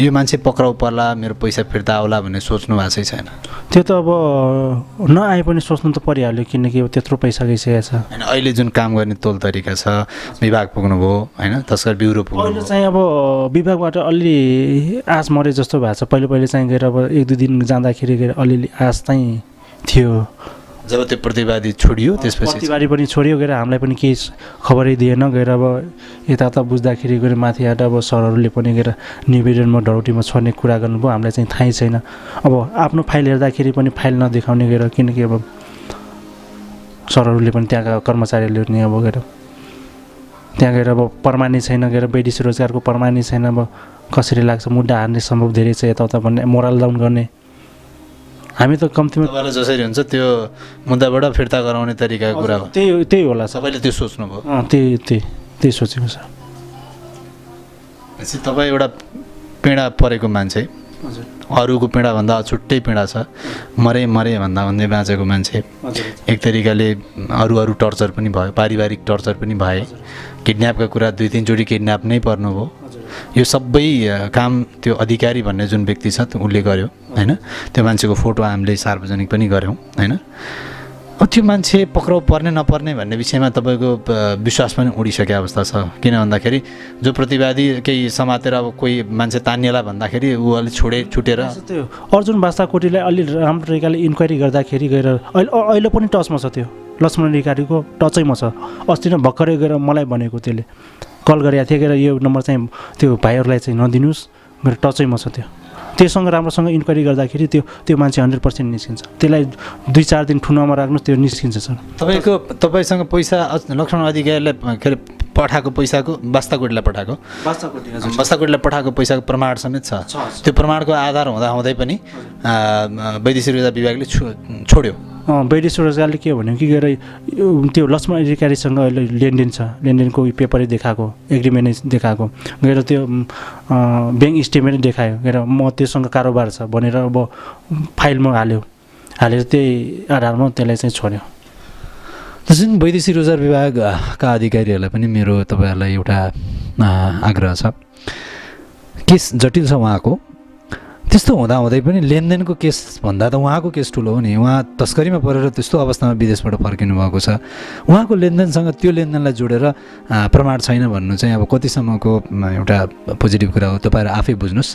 यो मान्छे पक्राउ पर्ला मेरो पैसा फिर्ता आउला भन्ने सोच्नु भएको छैन त्यो त अब नआए पनि सोच्नु त परिहाल्यो किनकि अब त्यत्रो पैसा गइसकेको छ होइन अहिले जुन काम गर्ने तौल तरिका छ विभाग पुग्नुभयो होइन तस्कर ब्युरो पुग्नु अहिले चाहिँ अब विभागबाट अलि आश मरे जस्तो भएको छ पहिले चाहिँ गएर अब 1-2 दिन जाँदाखेरि गएर अलिअलि आश चाहिँ थियो जब त्यो प्रतिवादी छोडियो त्यसपछि प्रतिवादी पनि छोडियो गएर हामीलाई पनि केही खबरै दिएन गएर अब यता बुझ्दाखेरि गएर माथिबाट अब सरहरूले पनि गएर निवेदनमा ढौटीमा छोड्ने कुरा गर्नुभयो हामीलाई चाहिँ थाहै छैन अब आफ्नो फाइल हेर्दाखेरि पनि फाइल नदेखाउने गएर किनकि अब सरहरूले पनि त्यहाँका कर्मचारीहरूले पनि अब गएर त्यहाँ गएर अब प्रमाणित छैन गएर वैदेशिक रोजगारको प्रमाणित छैन अब कसरी लाग्छ मुद्दा हार्ने सम्भव धेरै छ यताउता भन्ने मोरल डाउन गर्ने हामी त कम्तीमा तपाईँलाई जसरी हुन्छ त्यो मुद्दाबाट फिर्ता गराउने तरिकाको कुरा हो त्यही होला सबैले त्यो सोच्नुभयो त्यही सोचेको छ तपाईँ एउटा पीडा परेको मान्छे अरूको पीडाभन्दा छुट्टै पीडा छ मरे भन्दै बाँचेको मान्छे एक तरिकाले अरू टर्चर पनि भयो पारिवारिक टर्चर पनि भए किडन्यापका कुरा 2-3 चोटि किडन्याप नै पर्नुभयो यो सबै काम त्यो अधिकारी भन्ने जुन व्यक्ति छ उसले गर्यो हैन त्यो मान्छेको फोटो हामीले सार्वजनिक पनि गर्यौँ हैन त्यो मान्छे पक्राउ पर्ने नपर्ने भन्ने विषयमा तपाईँको विश्वास पनि उडिसकेको अवस्था छ किन भन्दाखेरि जो प्रतिवादी केही समातेर अब कोही मान्छे तानिएला भन्दाखेरि ऊ अलिक छुटेर त्यो अर्जुन बास्ताकोटीलाई अलि राम्रो तरिकाले इन्क्वायरी गर्दाखेरि गएर अहिले पनि टचमा छ त्यो लक्ष्मण अधिकारीको टचैमा छ अस्ति नै भर्खरै गएर मलाई भनेको त्यसले कल गरेको थिएँ गएर यो नम्बर चाहिँ त्यो भाइहरूलाई चाहिँ नदिनुहोस् मेरो टचैमा छ त्योसँग राम्रोसँग इन्क्वायरी गर्दाखेरि त्यो मान्छे 100% निस्किन्छ त्यसलाई 2-4 दिन ठुनामा राख्नुहोस् त्यो निस्किन्छ सर तपाईँसँग पैसा लक्ष्मण अधिकारीलाई के अरे पठाएको पैसाको बास्ताकोटीलाई पठाएको बास्ताकोटीलाई पठाएको पैसाको प्रमाण समेत छ त्यो प्रमाणको आधार हुँदाहुँदै पनि वैदेशिक रोजगार विभागले छोड्यो वैदेशिक रोजगारले के भन्यो कि गएर त्यो लक्ष्मण अधिकारीसँग अहिले लेनदेन छ लेनदेनको पेपरै देखाएको एग्रिमेन्ट देखाएको गएर त्यो ब्याङ्क स्टेटमेन्ट देखायो गएर म त्योसँग कारोबार छ भनेर अब फाइलमा हालेर त्यही आधारमा त्यसलाई चाहिँ छोड्यो जुन वैदेशिक रोजगार विभागका अधिकारीहरूलाई पनि मेरो तपाईँहरूलाई एउटा आग्रह छ केस जटिल छ उहाँको त्यस्तो हुँदाहुँदै पनि लेनदेनको केस भन्दा त उहाँको केस ठुलो हो नि उहाँ तस्करीमा परेर त्यस्तो अवस्थामा विदेशबाट फर्किनु भएको छ उहाँको लेनदेनसँग त्यो लेनदेनलाई जोडेर प्रमाण छैन भन्नु चाहिँ अब कतिसम्मको एउटा पोजिटिभ कुरा हो तपाईँहरू आफै बुझ्नुहोस्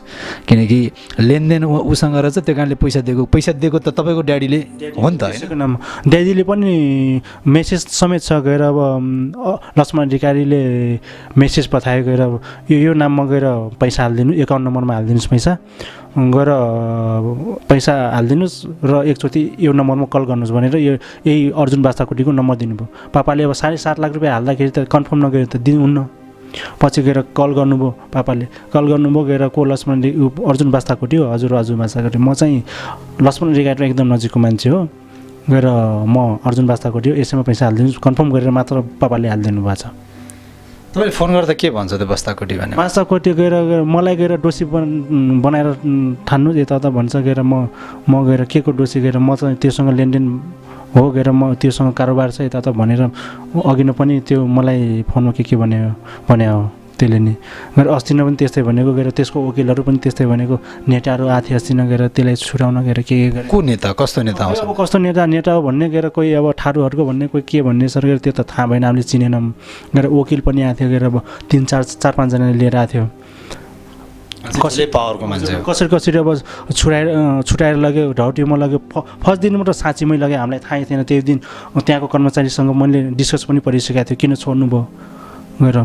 किनकि लेनदेन उसँग रहेछ त्यो कारणले पैसा दिएको त तपाईँको ड्याडीले हो नि त होइन ड्याडीले पनि मेसेज समेत छ गएर अब लक्ष्मण अधिकारीले मेसेज पठायो गएर यो नाममा गएर पैसा हालिदिनु एकाउन्ट नम्बरमा हालिदिनुहोस् गएर पैसा हालिदिनुहोस् र एकचोटि यो नम्बरमा कल गर्नुहोस् भनेर यही अर्जुन बास्ताकोटीको नम्बर दिनुभयो पापाले अब 7.5 लाख रुपियाँ हाल्दाखेरि त कन्फर्म नगरेर त दिनुहुन्न पछि गएर कल गर्नुभयो पापाले कल गर्नुभयो गएर को लक्ष्मण अर्जुन बास्ताकोटी हो हजुर बास्ताकोटी म चाहिँ लक्ष्मण अधिकारीको एकदम नजिकको मान्छे हो गएर म अर्जुन बास्ताकोटी हो यसैमा पैसा हालिदिनुहोस् कन्फर्म गरेर मात्र पापाले हालिदिनु भएको छ तपाईँले फोन गर्दा के भन्छ त्यो बास्ताकोटी भने बास्ताकोटी गएर मलाई गएर डोसी बनाएर ठान्नु यता भन्छ गएर म गएर के को डोसी गएर म चाहिँ त्योसँग लेनदेन हो गएर म त्योसँग कारोबार छ यता भनेर अघि नै पनि त्यो मलाई फोनमा के भने हो त्यसले नि गएर अस्ति नै पनि त्यस्तै भनेको गएर त्यसको वकिलहरू पनि त्यस्तै भनेको नेताहरू आथे अस्ति नै गएर त्यसलाई छुटाउन गएर के गरे को नेता कस्तो नेता आउँछ अब कस्तो नेता हो भन्ने गएर कोही अब ठाडुहरूको भन्ने कोही के भन्ने सर गएर त्यो त थाहा भएन हामीले चिनेनौँ गएर वकिल पनि आएको थियो गएर अब 4-5 जनाले लिएर आएको थियो कसैले पावरको मान्छे कसरी अब छुटाएर लग्यो ढाउटीमा लग्यो फर्स्ट दिन मात्र साँच्चीमै लग्यो हामीलाई थाहै थिएन त्यो दिन त्यहाँको कर्मचारीसँग मैले डिस्कस पनि परिसकेको थियो किन छोड्नुभयो गएर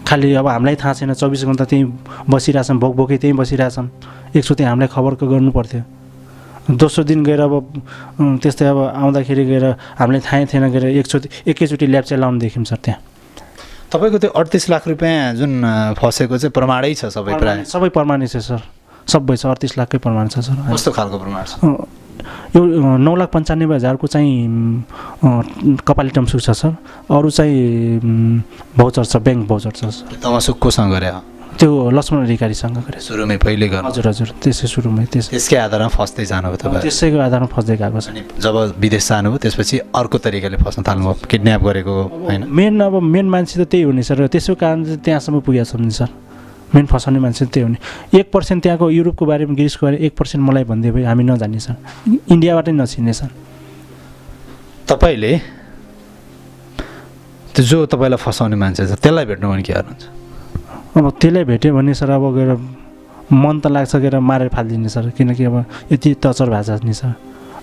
खालि अब हामीलाई थाहा छैन 24 घन्टा त्यहीँ बसिरहेछौँ भोकै त्यहीँ बसिरहेछौँ एकचोटि हामीलाई खबर गर्नु पर्थ्यो दोस्रो दिन गएर अब त्यस्तै अब आउँदाखेरि गएर हामीलाई थाहै थिएन गएर एकैचोटि ल्याब चाहिँ लाउनु देख्यौँ सर त्यहाँ तपाईँको त्यो 38 लाख रुपियाँ जुन फसेको चाहिँ प्रमाणै छ सबै प्रमाणै छ सर सबै छ 38 लाखकै प्रमाण छ सर कस्तो खालको प्रमाण छ यो 9,95,000को चाहिँ कपाली टम्सुक छ सर अरू चाहिँ भाउचर छ ब्याङ्क भाउचर छ सर तमसुक कोसँग गरे त्यो लक्ष्मण अधिकारीसँग गरे सुरुमै पहिले गर्नु हजुर त्यसै सुरुमै त्यसकै आधारमा फस्दै जानुभयो तपाईँ त्यसैको आधारमा फस्दै गएको छ जब विदेश जानुभयो त्यसपछि अर्को तरिकाले फस्न थाल्नुभयो किडन्याप गरेको होइन मेन मान्छे त त्यही हो नि सर त्यसको कारण चाहिँ त्यहाँसम्म पुगेको छ नि सर मेन फसाउने मान्छे त्यही हो नि 1% त्यहाँको युरोपको बारेमा ग्रिसको बारे 1% मलाई भनिदियो भाइ हामी नजाने सर इन्डियाबाटै नचिन्ने सर तपाईँले त्यो जो तपाईँलाई फसाउने मान्छे छ त्यसलाई भेट्नु भने के गर्नुहुन्छ अब त्यसलाई भेट्यो भने सर अब गएर मन त लाग्छ गएर मारेर फालिदिने सर किनकि अब यति टचर भएको छ नि सर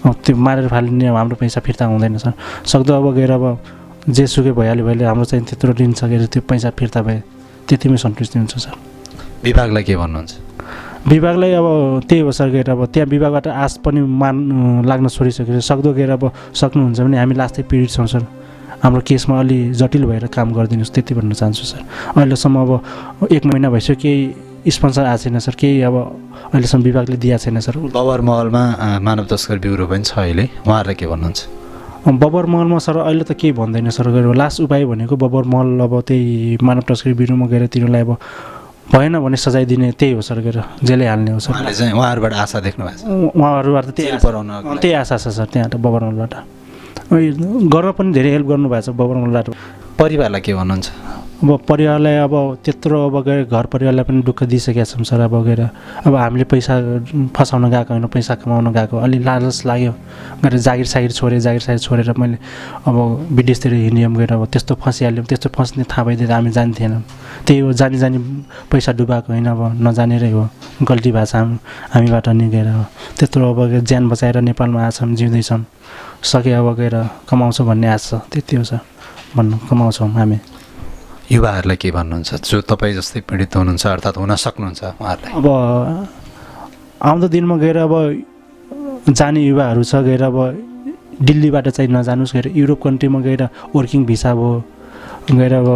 अब त्यो मारेर फालिदिने अब हाम्रो पैसा फिर्ता हुँदैन सर सक्दो अब गएर अब जेसुकै भइहाल्यो भने हाम्रो चाहिँ त्यत्रो ऋण छ गएर त्यो पैसा फिर्ता भए त्यतिमै सन्तुष्टि हुन्छ सर विभागलाई के भन्नुहुन्छ विभागलाई अब त्यही हो सर गएर अब त्यहाँ विभागबाट आश पनि लाग्न छोडिसकेर सक्दो गएर अब सक्नुहुन्छ भने हामी लास्टै पीडित छौँ सर हाम्रो केसमा अलि जटिल भएर काम गरिदिनुहोस् त्यति भन्न चाहन्छु सर अहिलेसम्म अब 1 महिना भइसक्यो केही स्पोन्सर आएको छैन सर केही अब अहिलेसम्म विभागले दिएको छैन सर बबर महलमा मानव तस्कर ब्युरो पनि छ अहिले उहाँहरूलाई के भन्नुहुन्छ बबर महलमा सर अहिले त केही भन्दैन सर गएर लास्ट उपाय भनेको बबर महल अब त्यही मानव तस्करी ब्युरोमा गएर तिनीहरूलाई अब भएन भने सजाय दिने त्यही हो सर गएर जेलै हाल्ने हो सर उहाँहरूबाट आशा देख्नु भएको छ उहाँहरूबाट त्यही आशा छ सर त्यहाँ बबर महलबाट गर्न पनि धेरै हेल्प गर्नुभएको छ बबर महलबाट परिवारलाई के भन्नुहुन्छ अब परिवारलाई अब त्यत्रो अब गएर घर परिवारलाई पनि दुःख दिइसकेका छौँ सर अब गएर अब हामीले पैसा फसाउन गएको होइन पैसा कमाउन गएको अलि लालच लाग्यो गएर जागिर छोडेर मैले अब विदेशतिर हिँड्यौँ गएर अब त्यस्तो फसिहाल्यौँ त्यस्तो फस्ने थाहा भइदिएर हामी जान्थेनौँ त्यही हो जानी पैसा डुबाएको होइन अब नजानेरै हो गल्ती भएको छ हामीबाट नि गएर त्यत्रो अब ज्यान बचाएर नेपालमा आएछौँ जिउँदैछौँ सके अब गएर कमाउँछौँ भन्ने आश छ त्यति हो सर भन्नु कमाउँछौँ हामी युवाहरूलाई के भन्नुहुन्छ जो तपाईँ जस्तै पीडित हुनुहुन्छ अर्थात् हुन सक्नुहुन्छ उहाँहरूलाई अब आउँदो दिनमा गएर अब जाने युवाहरू छ गएर अब दिल्लीबाट चाहिँ नजानुहोस् गएर युरोप कन्ट्रीमा गएर वर्किङ भिसा भयो गएर अब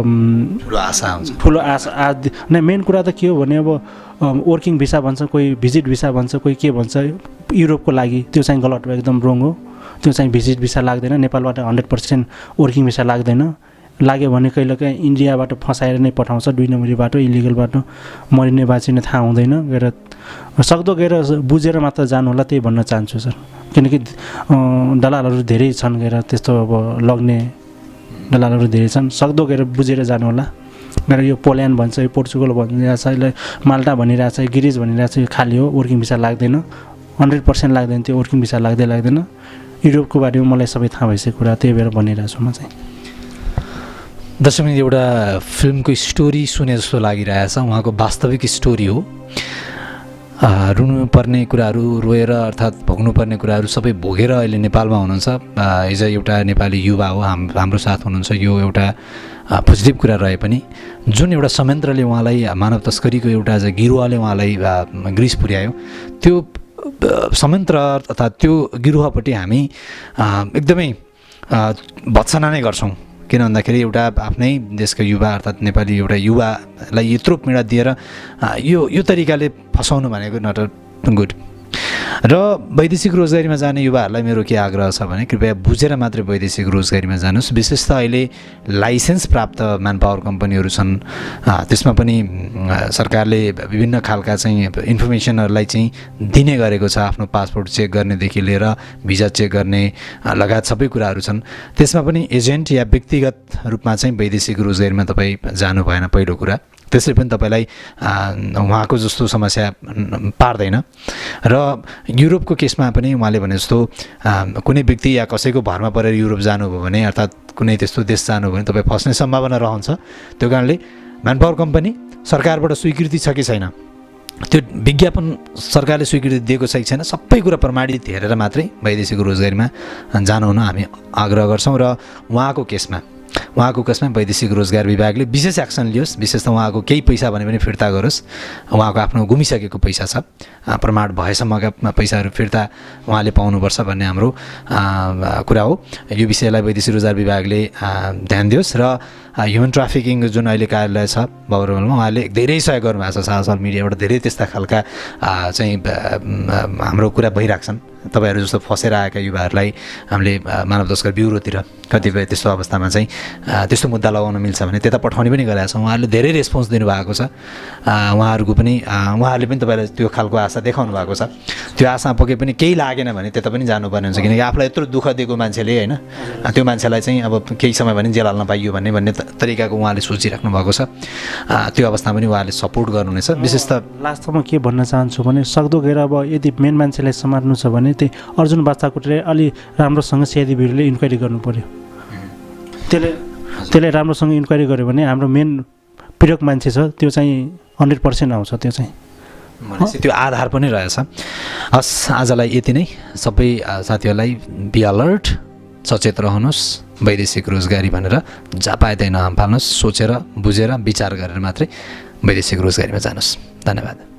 ठुलो आशा हुन्छ। ठुलो आशा आदि नै मेन कुरा त के हो भने अब वर्किङ भिसा भन्छ, कोही भिजिट भिसा भन्छ, कोही के भन्छ युरोपको लागि, त्यो चाहिँ गलत हो, एकदम रङ हो। त्यो चाहिँ भिजिट भिसा लाग्दैन, नेपालबाट 100% वर्किङ भिसा लाग्दैन। लाग्यो भने कहिलेकाहीँ इन्डियाबाट फसाएर नै पठाउँछ, 2 नम्बरी बाटो, इलिगल बाटो, मरिने बाँचिने थाहा हुँदैन। गएर सक्दो गएर बुझेर मात्र जानु होला, त्यही भन्न चाहन्छु सर। किनकि दलालहरू धेरै छन्, गएर त्यस्तो अब लग्ने दलालहरू धेरै छन्, सक्दो गएर बुझेर जानु होला। गएर यो पोल्यान्ड भन्छ, यो पोर्चुगल भनिरहेछ, यसलाई माल्टा भनिरहेछ, ग्रिस भनिरहेछ, यो खाली हो, वर्किङ भिसा लाग्दैन, 100% लाग्दैन, त्यो वर्किङ भिसा लाग्दैन। युरोपको बारेमा मलाई सबै थाहा भइसकेको कुरा, त्यही भएर भनिरहेको छु म चाहिँ। दर्शक एउटा फिल्मको स्टोरी सुने जस्तो लागिरहेछ, उहाँको वास्तविक स्टोरी हो। रुनुपर्ने कुराहरू, रोएर अर्थात् भोग्नुपर्ने कुराहरू सबै भोगेर अहिले नेपालमा हुनुहुन्छ। एज एउटा नेपाली युवा हो, हाम्रो साथ हुनुहुन्छ। यो एउटा पोजिटिभ कुरा रहे पनि जुन एउटा संयन्त्रले उहाँलाई मानव तस्करीको एउटा गिरुवाले उहाँलाई ग्रिस पुर्यायो, त्यो संयन्त्र अर्थात् त्यो गिरुहपट्टि हामी एकदमै भत्सना नै गर्छौँ। किन भन्दाखेरि एउटा आफ्नै देशको युवा अर्थात् नेपाली एउटा युवालाई यत्रो पीडा दिएर यो तरिकाले फसाउनु भनेको नट गुड। र वैदेशिक रोजगारीमा जाने युवाहरूलाई मेरो के आग्रह छ भने कृपया बुझेर मात्रै वैदेशिक रोजगारीमा जानुहोस्। विशेष त अहिले लाइसेन्स प्राप्त म्यान पावर कम्पनीहरू छन्, त्यसमा पनि सरकारले विभिन्न खालका चाहिँ इन्फर्मेसनहरूलाई चाहिँ दिने गरेको छ। आफ्नो पासपोर्ट चेक गर्नेदेखि लिएर भिजा चेक गर्ने लगायत सबै कुराहरू छन्। त्यसमा पनि एजेन्ट या व्यक्तिगत रूपमा चाहिँ वैदेशिक रोजगारीमा तपाईँ जानु भएन पहिलो कुरा। त्यसले पनि तपाईँलाई उहाँको जस्तो समस्या पार्दैन। र युरोपको केसमा पनि उहाँले भने जस्तो कुनै व्यक्ति या कसैको भरमा परेर युरोप जानुभयो भने अर्थात् कुनै त्यस्तो देश जानुभयो भने तपाईँ फस्ने सम्भावना रहन्छ। त्यो कारणले म्यान पावर कम्पनी सरकारबाट स्वीकृति छ कि छैन, त्यो विज्ञापन सरकारले स्वीकृति दिएको छ कि छैन, सबै कुरा प्रमाणित हेरेर मात्रै वैदेशिक रोजगारीमा जानु हुन हामी आग्रह गर्छौँ। र उहाँको केसमा वैदेशिक रोजगार विभागले विशेष एक्सन लियोस्। विशेष त उहाँको केही पैसा भने पनि फिर्ता गरोस्। उहाँको आफ्नो गुमिसकेको पैसा छ, प्रमाण भएसम्मका पैसाहरू फिर्ता उहाँले पाउनुपर्छ भन्ने हाम्रो कुरा हो। यो विषयलाई वैदेशिक रोजगार विभागले ध्यान दियोस्। र ह्युमन ट्राफिकिङ जुन अहिले कार्यालय छ बाबुरामलमा, उहाँले धेरै सहयोग गर्नुभएको छ। सोसल मिडियाबाट धेरै त्यस्ता खालका चाहिँ हाम्रो कुरा भइरहेको छन्। तपाईँहरू जस्तो फसेर आएका युवाहरूलाई हामीले मानव तस्कर ब्युरोतिर कतिपय त्यस्तो अवस्थामा चाहिँ त्यस्तो मुद्दा लगाउन मिल्छ भने त्यता पठाउने पनि गरेका छौँ। उहाँहरूले धेरै रेस्पोन्स दिनुभएको छ। उहाँहरूले पनि तपाईँलाई त्यो खालको आशा देखाउनु भएको छ। त्यो आशा पके पनि केही लागेन भने त्यता पनि जानुपर्ने हुन्छ। किनकि आफूलाई यत्रो दुःख दिएको मान्छेले होइन, त्यो मान्छेलाई चाहिँ अब केही समय भने जेल हाल्न पाइयो भन्ने तरिकाको उहाँले सोचिराख्नु भएको छ। त्यो अवस्थामा पनि उहाँले सपोर्ट गर्नुहुनेछ। विशेष त लास्टमा के भन्न चाहन्छु भने सक्दो गएर अब यदि मेन मान्छेलाई समात्नु छ भने त्यही अर्जुन बास्ताकोटले अलि राम्रोसँग सिआइडी ब्युरोले इन्क्वायरी गर्नु पर्यो। त्यसले राम्रोसँग इन्क्वायरी गर्यो भने हाम्रो मेन पीडक मान्छे छ त्यो चाहिँ 100% आउँछ। त्यो चाहिँ त्यो आधार पनि रहेछ। हस्, आजलाई यति नै। सबै साथीहरूलाई बी अलर्ट, सचेत रहनुहोस्। वैदेशिक रोजगारी भनेर जहाँ पाए त्यही नहाम फाल्नुहोस्। सोचेर बुझेर विचार गरेर मात्रै वैदेशिक रोजगारीमा जानुहोस्। धन्यवाद।